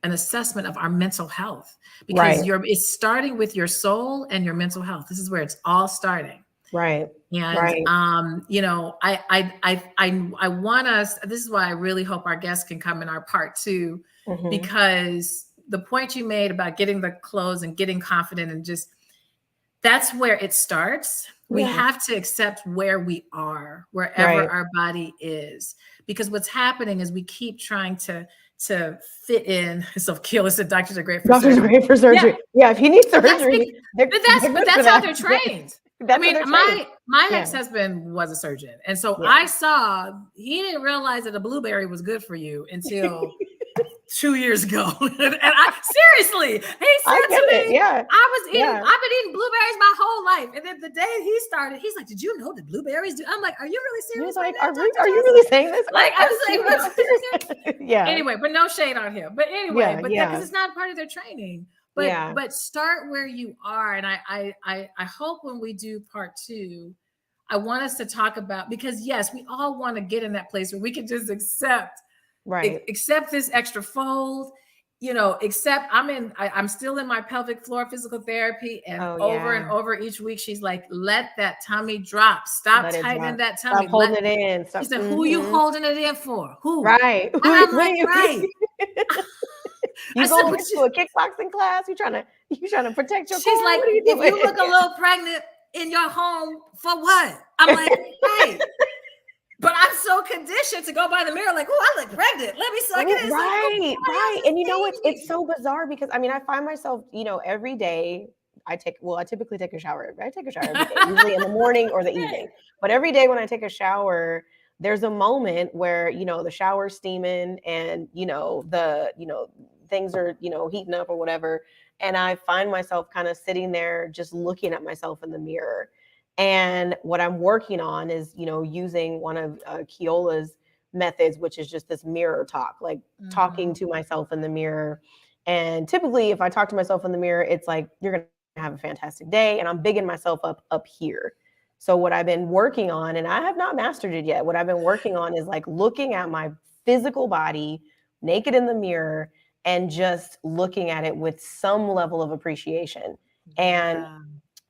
an assessment of our mental health, because it's starting with your soul and your mental health. This is where it's all starting. Right. And, I want us, this is why I really hope our guests can come in our part 2, because the point you made about getting the clothes and getting confident, and just, that's where it starts. We have to accept where we are, wherever our body is, because what's happening is we keep trying to fit in. So Keela said doctors are great for surgery. Doctors are great for surgery. Yeah, if you need surgery, but that's how they're trained. I mean, my ex-husband was a surgeon. And so I saw, he didn't realize that a blueberry was good for you until 2 years ago. And I seriously, he said to me, I've been eating blueberries my whole life. And then the day he started, he's like, did you know that blueberries do? I'm like, are you really serious? Like, are you really saying this? Like, I was like, anyway, but no shade on him. But anyway, because it's not part of their training. But start where you are. And I hope when we do part 2, I want us to talk about, because yes, we all want to get in that place where we can just accept this extra fold, except I'm still in my pelvic floor physical therapy, and and over each week, she's like, let that tummy drop. Stop tightening that tummy. Stop holding it in. She said, who are you holding it in for? Who? Right. And I'm like, right. You going to a kickboxing class? You trying to protect your core? She's like, if you look a little pregnant in your home, for what? I'm like, right. But I'm so conditioned to go by the mirror like, oh, I look pregnant. Let me suck it in. Right. And it's so bizarre, because I find myself, every day I typically take a shower. I take a shower every day, usually in the morning or the evening. But every day when I take a shower, there's a moment where, the shower's steaming and, things are, heating up or whatever. And I find myself kind of sitting there just looking at myself in the mirror. And what I'm working on is, using one of Keola's methods, which is just this mirror talk, like talking to myself in the mirror. And typically, if I talk to myself in the mirror, it's like, you're going to have a fantastic day. And I'm bigging myself up here. So what I've been working on, and I have not mastered it yet, what I've been working on is like looking at my physical body naked in the mirror and just looking at it with some level of appreciation. And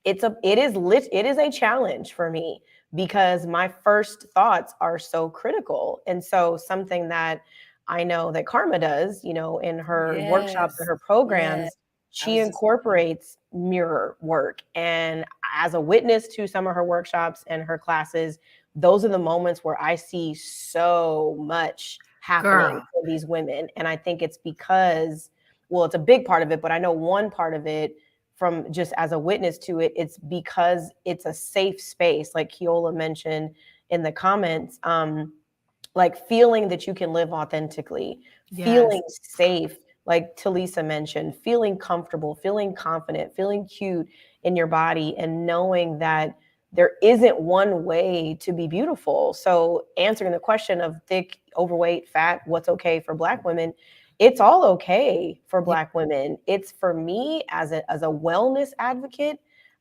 it is a challenge for me because my first thoughts are so critical. And so something that I know that Karma does, in her workshops and her programs, she incorporates mirror work. And as a witness to some of her workshops and her classes, those are the moments where I see so much happening for these women. And I think it's because, well, it's a big part of it, but I know one part of it from just as a witness to it, it's because it's a safe space, like Keola mentioned in the comments, like feeling that you can live authentically, feeling safe, like Talisa mentioned, feeling comfortable, feeling confident, feeling cute in your body, and knowing that there isn't one way to be beautiful. So answering the question of thick, overweight, fat, what's okay for Black women, it's all okay for Black women. It's for me as a wellness advocate.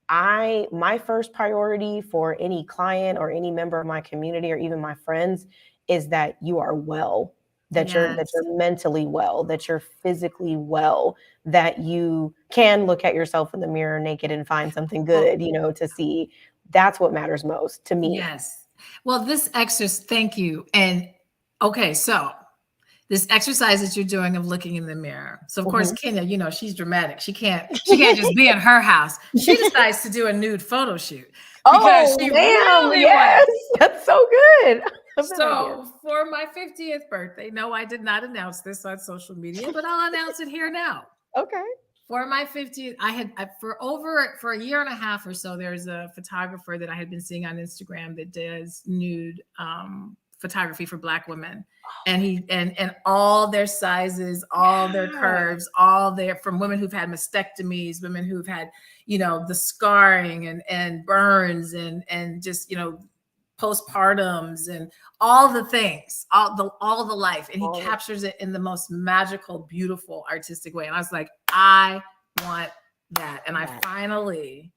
My first priority for any client or any member of my community or even my friends is that you are well, that you're mentally well, that you're physically well, that you can look at yourself in the mirror naked and find something good, to see. That's what matters most to me. Yes. Well, this exercise, thank you. And okay, so this exercise that you're doing of looking in the mirror. So of course, Kenya, she's dramatic. She can't just be in her house. She decides to do a nude photo shoot because she really wants. That's so good. So for my 50th birthday, no, I did not announce this on social media, but I'll announce it here now. Okay. For my 50th, for a year and a half or so, there's a photographer that I had been seeing on Instagram that does nude photography for Black women. And he and all their sizes, all their curves, from women who've had mastectomies, women who've had, the scarring and burns and just, postpartums and all the things, all the life. And he captures it in the most magical, beautiful, artistic way. And I was like, I want that. And I finally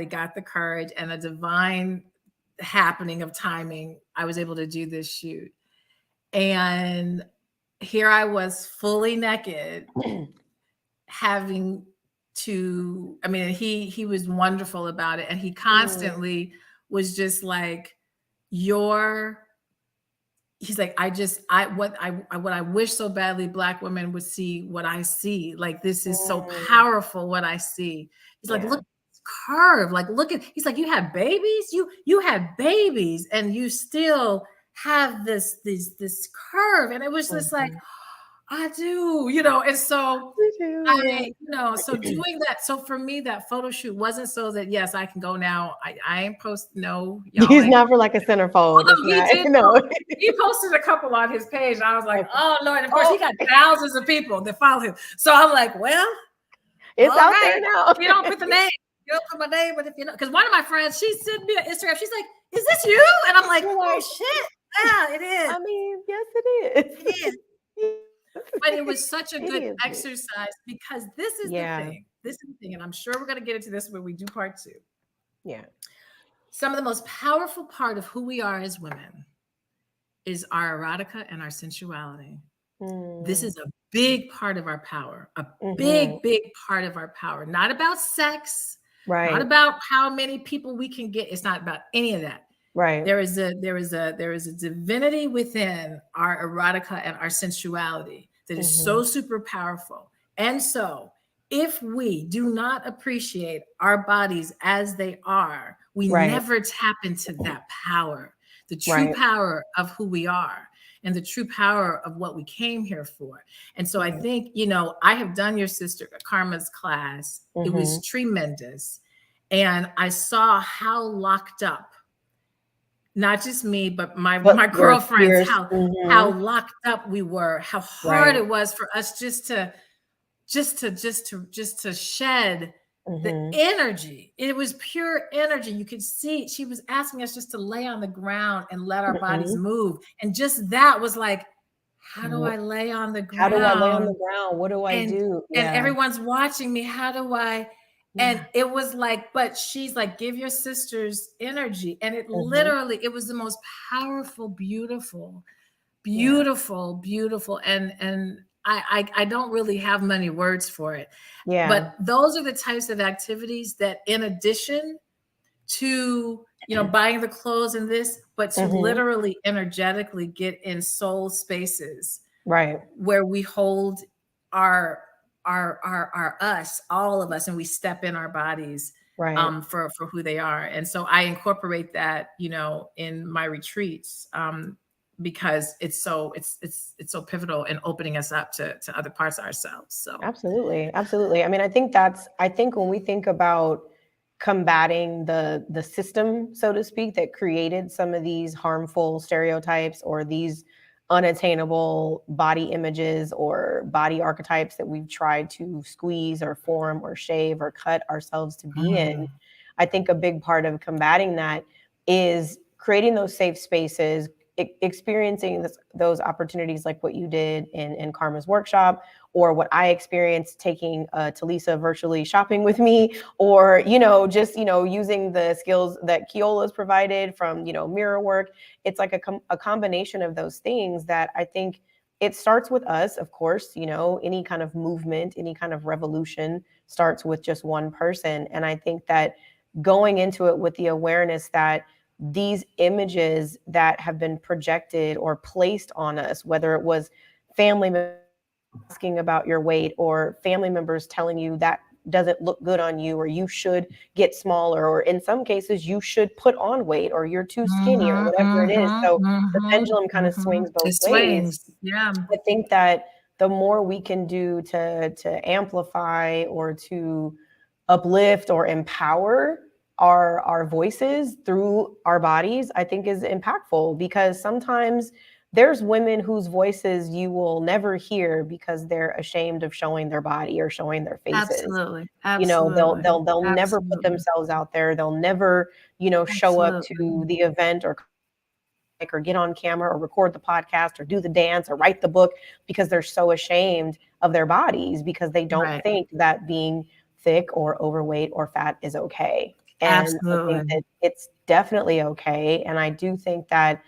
got the courage and a divine happening of timing. I was able to do this shoot. And here I was fully naked, having to, he was wonderful about it. And he constantly was just like, he's like, what I wish so badly Black women would see what I see. Like, this is so powerful what I see. He's like, look at this curve. Like, he's like, you had babies, you had babies, and you still have this curve. And it was just like, I do, and so so doing that. So for me, that photo shoot wasn't so that, yes, I can go now. I ain't post. No, he's not for like a centerfold. He posted a couple on his page. And I was like, oh Lord, of course he got thousands of people that follow him. So I'm like, well, it's out there now. You don't put the name. You don't put my name, but if because one of my friends, she sent me on Instagram. She's like, is this you? And I'm like, oh shit. Yeah, it is. Yes, it is. It is. But it was such a good exercise because this is the thing. This is the thing. And I'm sure we're going to get into this when we do part 2. Yeah. Some of the most powerful part of who we are as women is our erotica and our sensuality. This is a big part of our power, a big part of our power. Not about sex, not about how many people we can get. It's not about any of that. Right. There is a divinity within our erotica and our sensuality that is so super powerful. And so if we do not appreciate our bodies as they are, we never tap into that power, the true power of who we are and the true power of what we came here for. And so I think, I have done your sister Karma's class. It was tremendous. And I saw how locked up, not just me, but my girlfriends, how locked up we were, how hard it was for us just to shed The Mm-hmm. energy, it was pure energy. You could see she was asking us just to lay on the ground and let our bodies Mm-hmm. move. And just that was like, how do I lay on the How do I lay on the ground? ground? What do I And do? and Yeah. everyone's watching me. How do I? And Yeah. it was like, but she's like, give your sisters energy. And it Mm-hmm. literally, it was the most powerful, beautiful, Yeah. beautiful, beautiful. And I don't really have many words for it. Yeah. But those are the types of activities that, in addition to, buying the clothes and this, but to Mm-hmm. literally energetically get in soul spaces Right. where we hold our our us, all of us, and we step in our bodies Right. for who they are. And so I incorporate that, in my retreats, because it's so pivotal in opening us up to other parts of ourselves. So Absolutely. Absolutely. I mean, I think when we think about combating the system, so to speak, that created some of these harmful stereotypes or these unattainable body images or body archetypes that we've tried to squeeze or form or shave or cut ourselves to be in, mm, I think a big part of combating that is creating those safe spaces, experiencing those opportunities like what you did in Karma's workshop, or what I experienced taking Talisa virtually shopping with me, or, just, using the skills that Keola's provided from, mirror work. It's like a combination of those things that I think it starts with us, of course, any kind of movement, any kind of revolution starts with just one person. And I think that going into it with the awareness that these images that have been projected or placed on us, whether it was family members asking about your weight or family members telling you that doesn't look good on you, or you should get smaller, or in some cases you should put on weight, or you're too skinny, or whatever it is. So the pendulum kind of swings both it ways. swings. Yeah, I think that the more we can do to amplify or to uplift or empower our voices through our bodies, I think is impactful, because sometimes there's women whose voices you will never hear because they're ashamed of showing their body or showing their faces. absolutely, They'll absolutely, they'll never put absolutely, themselves out there. They'll never, show up to absolutely. the event or get on camera or record the podcast or do the dance or write the book, because they're so ashamed of their bodies, because they don't Right. think that being thick or overweight or fat is okay. And I think Absolutely. that it's definitely okay. And I do think that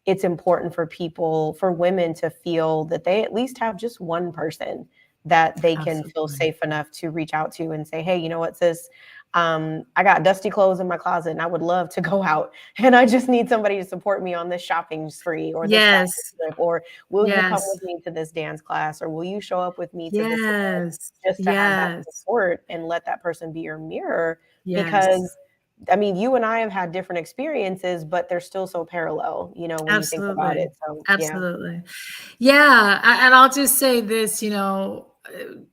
it's important for people, for women, to feel that they at least have just one person that they can feel Absolutely. safe enough to reach out to and say, hey, you know what, sis, I got dusty clothes in my closet and I would love to go out, and I just need somebody to support me on this shopping spree or this shopping Yes. trip, or will you come Yes. with me to this dance class, or will you show up with me to this event, Yes. just to have that Yes. support and let that person be your mirror. Yes. Because I mean, you and I have had different experiences, but they're still so parallel, when you think about Absolutely. it. So, yeah. Absolutely. Yeah. And I'll just say this,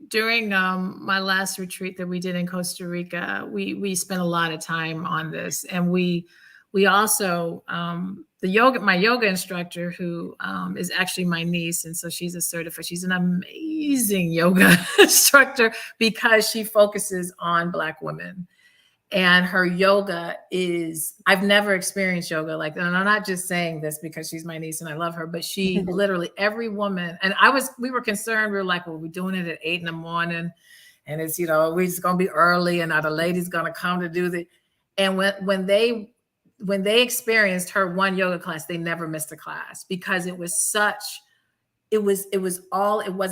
during my last retreat that we did in Costa Rica, we spent a lot of time on this. And we also, my yoga instructor, who is actually my niece. And so she's an amazing yoga instructor, because she focuses on Black women. And her yoga is, I've never experienced yoga like that. And I'm not just saying this because she's my niece and I love her, but she literally, every woman, and we were concerned. We were like, well, we're doing it at 8 a.m. and it's, we're just going to be early, and are the ladies going to come to do the, and when they experienced her one yoga class, they never missed a class, because it was such, it was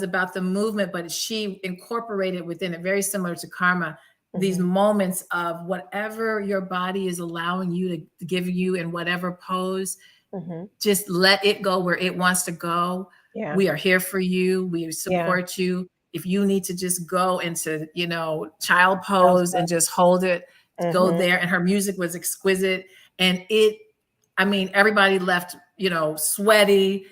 about the movement, but she incorporated within it, very similar to Karma, these Mhm. moments of whatever your body is allowing you to give you in whatever pose, Mhm. just let it go where it wants to go. Yeah. We are here for you. We Yeah. support you. If you need to just go into, child Child's pose and play. just hold it, go Mhm. there. And her music was exquisite. And I mean, everybody left, sweaty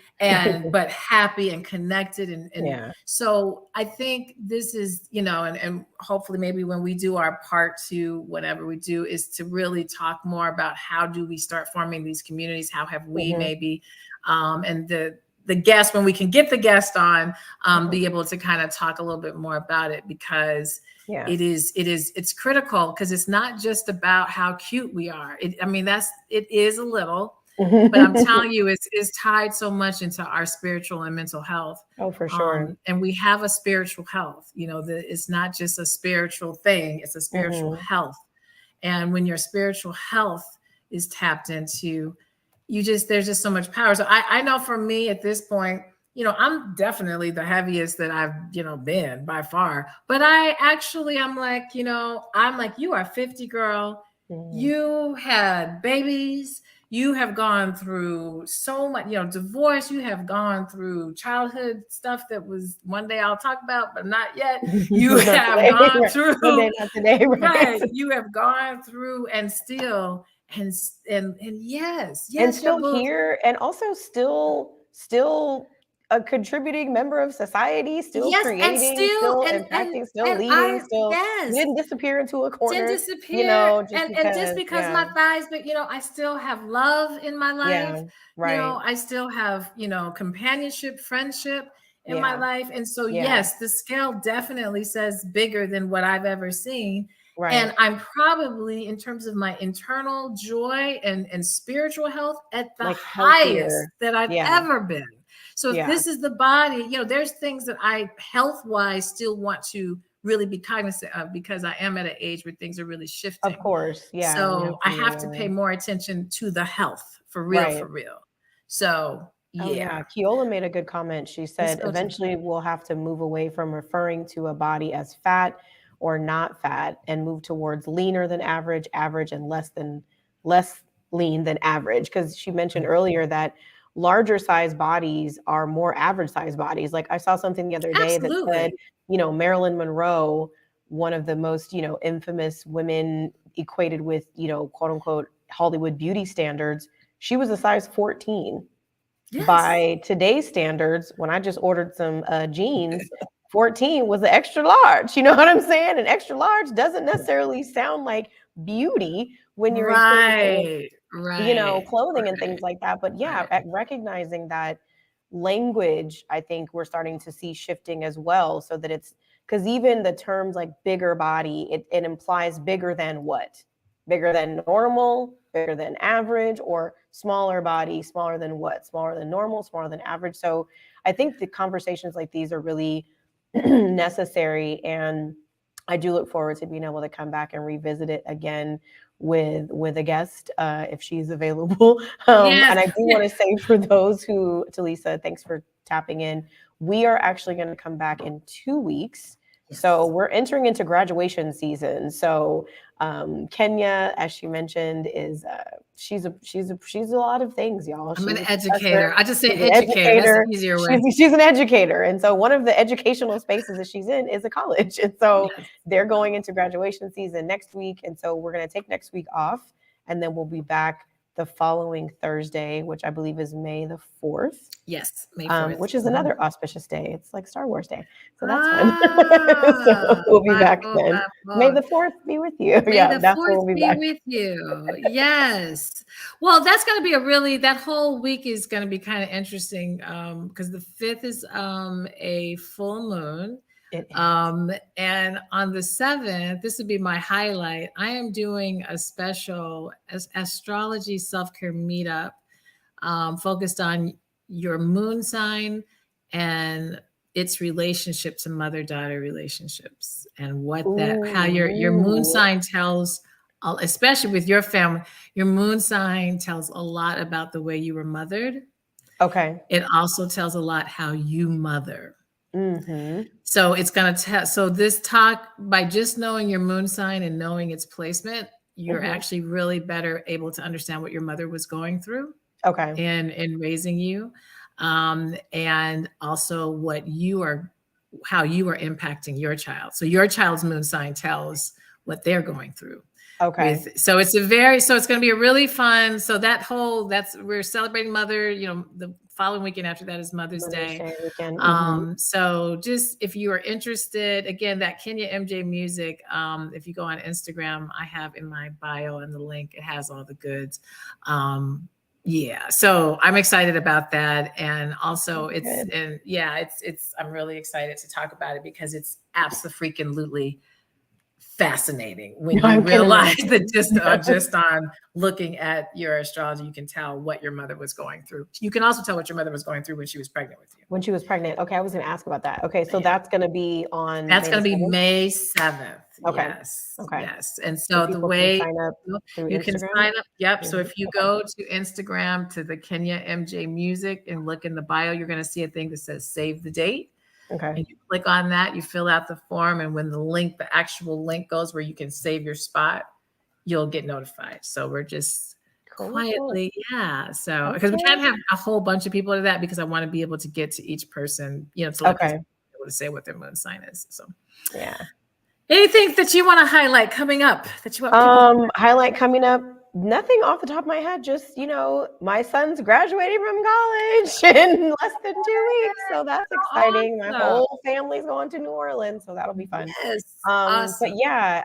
but happy and connected. And Yeah. so I think this is, and hopefully maybe when we do our part 2, whatever we do, is to really talk more about how do we start forming these communities? How have we Mhm. maybe, and the guest, when we can get the guest on, be able to kind of talk a little bit more about it, because it's critical, because it's not just about how cute we are. It is a little, but I'm telling you, it's tied so much into our spiritual and mental health. Oh, for sure. And we have a spiritual health, it's not just a spiritual thing, it's a spiritual health. And when your spiritual health is tapped into, there's just so much power. So I know for me at this point, I'm definitely the heaviest that I've, been by far. But I'm like, you are 50, girl. You had babies. You have gone through so much, divorce. You have gone through childhood stuff that was one day I'll talk about, but not yet. You have gone through. One day, not today, right? You have gone through, and still, and yes, and still here, and also still a contributing member of society, still creating, still impacting, still leading, still didn't disappear into a corner. Didn't disappear, just just because my thighs, but I still have love in my life. Right. I still have companionship, friendship in my life, and so yes, the scale definitely says bigger than what I've ever seen. Right. And I'm probably, in terms of my internal joy and spiritual health, at the highest that I've ever been. So if this is the body, there's things that I health-wise still want to really be cognizant of, because I am at an age where things are really shifting. Of course. Yeah. So I have to pay more attention to the health, for real, for real. So yeah. Oh, yeah. Keola made a good comment. She said, eventually we'll have to move away from referring to a body as fat or not fat, and move towards leaner than average, and less lean than average. Because she mentioned earlier that larger size bodies are more average size bodies. Like, I saw something the other day that said, Marilyn Monroe, one of the most, infamous women equated with, quote unquote, Hollywood beauty standards, she was a size 14. Yes. By today's standards, when I just ordered some jeans, 14 was the extra large. You know what I'm saying? And extra large doesn't necessarily sound like beauty when you're equating with, clothing and things like that. But at recognizing that language, I think we're starting to see shifting as well, so that it's, because even the terms like bigger body, it implies bigger than what? Bigger than normal, bigger than average, or smaller body, smaller than what? Smaller than normal, smaller than average. So I think the conversations like these are really necessary, and I do look forward to being able to come back and revisit it again with a guest if she's available. And I do want to say, for those who, Talisa, thanks for tapping in. We are actually going to come back in 2 weeks. So we're entering into graduation season. So Kenya, as she mentioned, is she's a lot of things, y'all. I'm an educator. I just say educator. That's an easier way. She's an educator, and so one of the educational spaces that she's in is a college, and so they're going into graduation season next week, and so we're going to take next week off, and then we'll be back the following Thursday, which I believe is May the 4th. Yes, May 4th. Which is another auspicious day. It's like Star Wars Day. So that's fun. So we'll be back then. May the 4th be with you. May the 4th be with you. Yes. Well, that's going to be that whole week is going to be kind of interesting, because the 5th is a full moon. And on the 7th, this would be my highlight. I am doing a special astrology self-care meetup focused on your moon sign and its relationship to mother-daughter relationships, and what how your moon sign tells, especially with your family. Your moon sign tells a lot about the way you were mothered. Okay. It also tells a lot how you mother. Mm-hmm. So it's going to so this talk, by just knowing your moon sign and knowing its placement, you're actually really better able to understand what your mother was going through. Okay. In raising you, and also how you are impacting your child. So your child's moon sign tells what they're going through. Okay. So it's going to be a really fun. So we're celebrating Mother. The following weekend after that is Mother's Day. So just, if you are interested, again, that Kenya MJ music, if you go on Instagram, I have in my bio and the link, it has all the goods. Yeah, so I'm excited about that, and also Good. I'm really excited to talk about it because it's absolutely fascinating when you I can realize imagine. that just on looking at your astrology, you can tell what your mother was going through. You can also tell what your mother was going through when she was pregnant with you. When she was pregnant. Okay, I was going to ask about that. Okay, so Yeah. that's going to be on That's May going the to be 7th? May 7th. Okay. Yes. Okay. Yes. And So so the people can way sign up through you can Instagram? sign up, yep. So Mhm. if you Okay. go to Instagram to the Kenya MJ Music and look in the bio, you're going to see a thing that says save the date. Okay. And you click on that, you fill out the form, and when the actual link goes where you can save your spot, you'll get notified. So we're just Cool. quietly, yeah. So because we Okay. can't have a whole bunch of people to that because I want to be able to get to each person, to let people Okay. be able to say what their moon sign is. So Yeah. anything that you want to highlight coming up that you want people to Highlight coming up. Nothing off the top of my head. Just, my son's graduating from college in less than 2 weeks. So that's exciting. My awesome. whole family's going to New Orleans. So that'll be fun. Yes. But Awesome. yeah,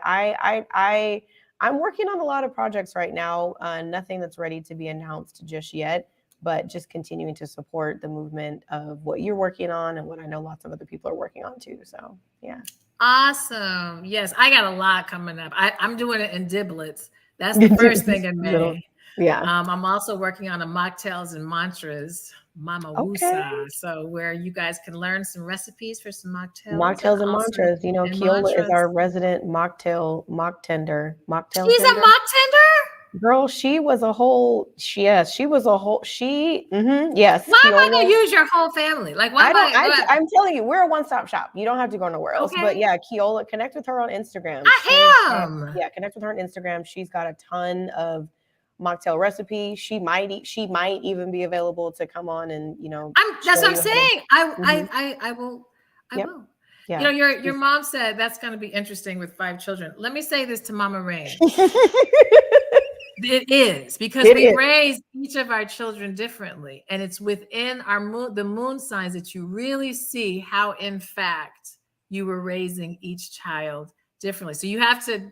I'm working on a lot of projects right now. Nothing that's ready to be announced just yet, but just continuing to support the movement of what you're working on and what I know lots of other people are working on too. So yeah. Awesome. Yes, I got a lot coming up. I'm doing it in giblets. That's the first thing in May. Yeah. I'm also working on a mocktails and mantras, Mama Okay. Wusa. So where you guys can learn some recipes for some mocktails Mocktails and mantras. Keola is mantras. our resident mock tender. Mocktail She's a tender. mock tender? Girl, she was a whole, yes, she was a whole, yes, Why am I Keola. gonna use your whole family? Like, why I am don't, I? I'm telling you, we're a one-stop shop. You don't have to go nowhere else. But Okay, yeah, Keola, connect with her on Instagram. I am. Connect with her on Instagram. She's got a ton of mocktail recipes. She might even be available to come on and, That's show what I'm you how to. saying. Mhm. I will. I Yep. will. Yeah. Your mom said that's going to be interesting with 5 children. Let me say this to Mama Rain. It is because we raise each of our children differently, and it's within the moon signs that you really see how, in fact, you were raising each child differently. So you have to,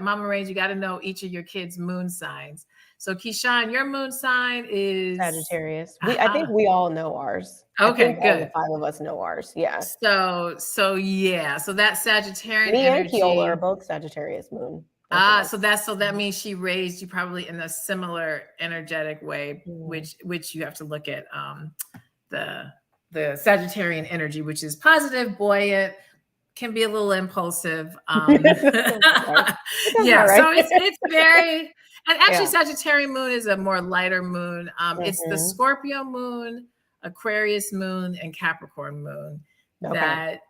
Mama Rain, you got to know each of your kids' moon signs. So Keyshawn, your moon sign is Sagittarius. I think we all know ours. Okay, I think all the good. 5 of us know ours. Yeah. So yeah, so that Sagittarian Me and Keola energy. are both Sagittarius moon. So that means she raised you probably in a similar energetic way, which you have to look at the Sagittarian energy, which is positive, buoyant, can be a little impulsive. Yeah, right. so it's very, and actually Yeah. Sagittarian moon is a more lighter moon. It's the Scorpio moon, Aquarius moon, and Capricorn moon that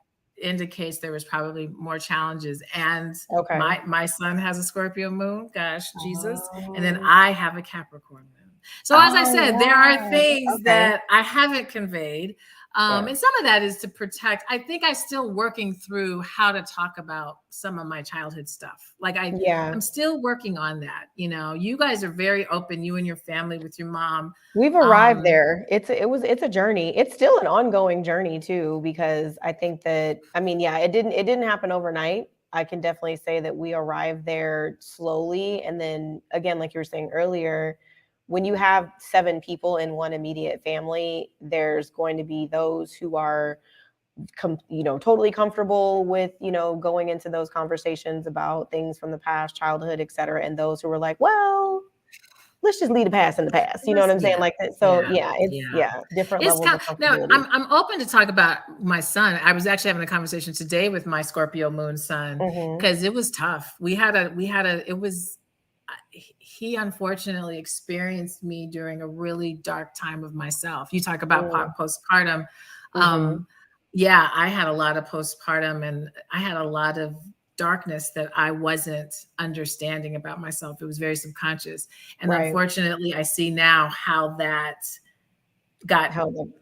indicates there was probably more challenges. And my son has a Scorpio moon, gosh, Jesus. And then I have a Capricorn moon. So as I said, there are things that I haven't conveyed. And some of that is to protect. I think I'm still working through how to talk about some of my childhood stuff. Like I'm still working on that. You guys are very open, you and your family with your mom. We've arrived there. It's a journey. It's still an ongoing journey too, because I think that, it didn't happen overnight. I can definitely say that we arrived there slowly. And then again, like you were saying earlier, when you have 7 people in one immediate family, there's going to be those who are, totally comfortable with, going into those conversations about things from the past, childhood, et cetera. And those who were like, well, let's just leave the past in the past. You know what I'm saying? Like that. So different levels of comfortability. I'm open to talk about my son. I was actually having a conversation today with my Scorpio moon son because it was tough. He unfortunately experienced me during a really dark time of myself. You talk about postpartum. Yeah, I had a lot of postpartum and I had a lot of darkness that I wasn't understanding about myself. It was very subconscious. And unfortunately, I see now how that got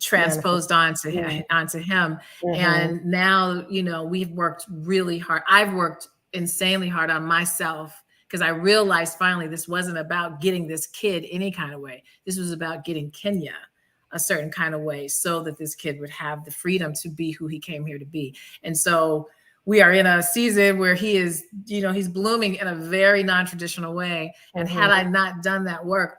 transposed onto him. And now, we've worked really hard. I've worked insanely hard on myself because I realized finally this wasn't about getting this kid any kind of way. This was about getting Kenya a certain kind of way so that this kid would have the freedom to be who he came here to be. And so we are in a season where he is, he's blooming in a very non-traditional way. And had I not done that work,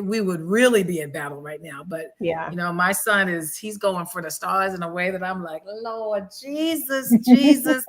we would really be in battle right now. But Yeah. you know, my son he's going for the stars in a way that I'm like, Lord Jesus, Jesus.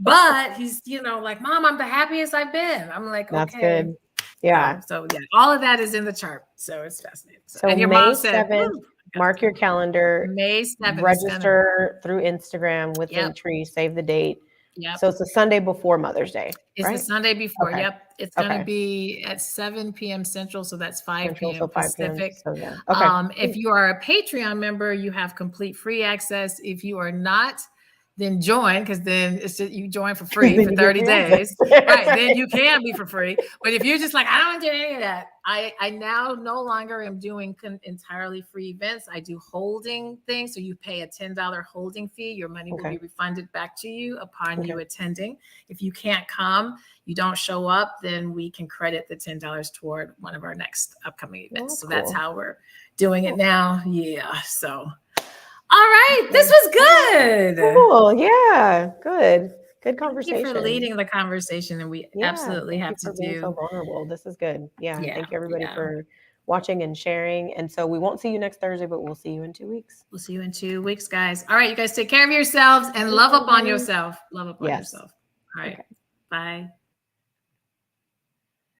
But he's, you know, like, Mom, I'm the happiest I've been. I'm like, That's okay. good. Yeah. So yeah, all of that is in the chart. So it's fascinating. So and your May mom said, 7th, mark your calendar. May 7th. Register through Instagram with Linktree, save the date. Yep. So it's the Sunday before Mother's Day. It's right? the Sunday before. Okay. Yep. It's going to be at 7 p.m. Central. So that's 5 Central, p.m. so 5 p.m. Pacific. So yeah. Okay. If you are a Patreon member, you have complete free access. If you are not, then join, because then it's just, you join for free for 30 days. Right. Then you can be for free. But if you're just like, I don't do any of that, I now no longer am doing entirely free events. I do holding things. So you pay a $10 holding fee. Your money will be refunded back to you upon you attending. If you can't come, you don't show up, then we can credit the $10 toward one of our next upcoming events. So that's how we're doing it now. Yeah. So all right. This was good. Cool. Yeah. Good. Good conversation. Thank you for leading the conversation. And we absolutely have to being so vulnerable. This is good. Yeah. Thank you everybody for watching and sharing. And so we won't see you next Thursday, but we'll see you in 2 weeks. We'll see you in 2 weeks, guys. All right. You guys take care of yourselves and love up on yourself. Love up on yourself. All right. Bye.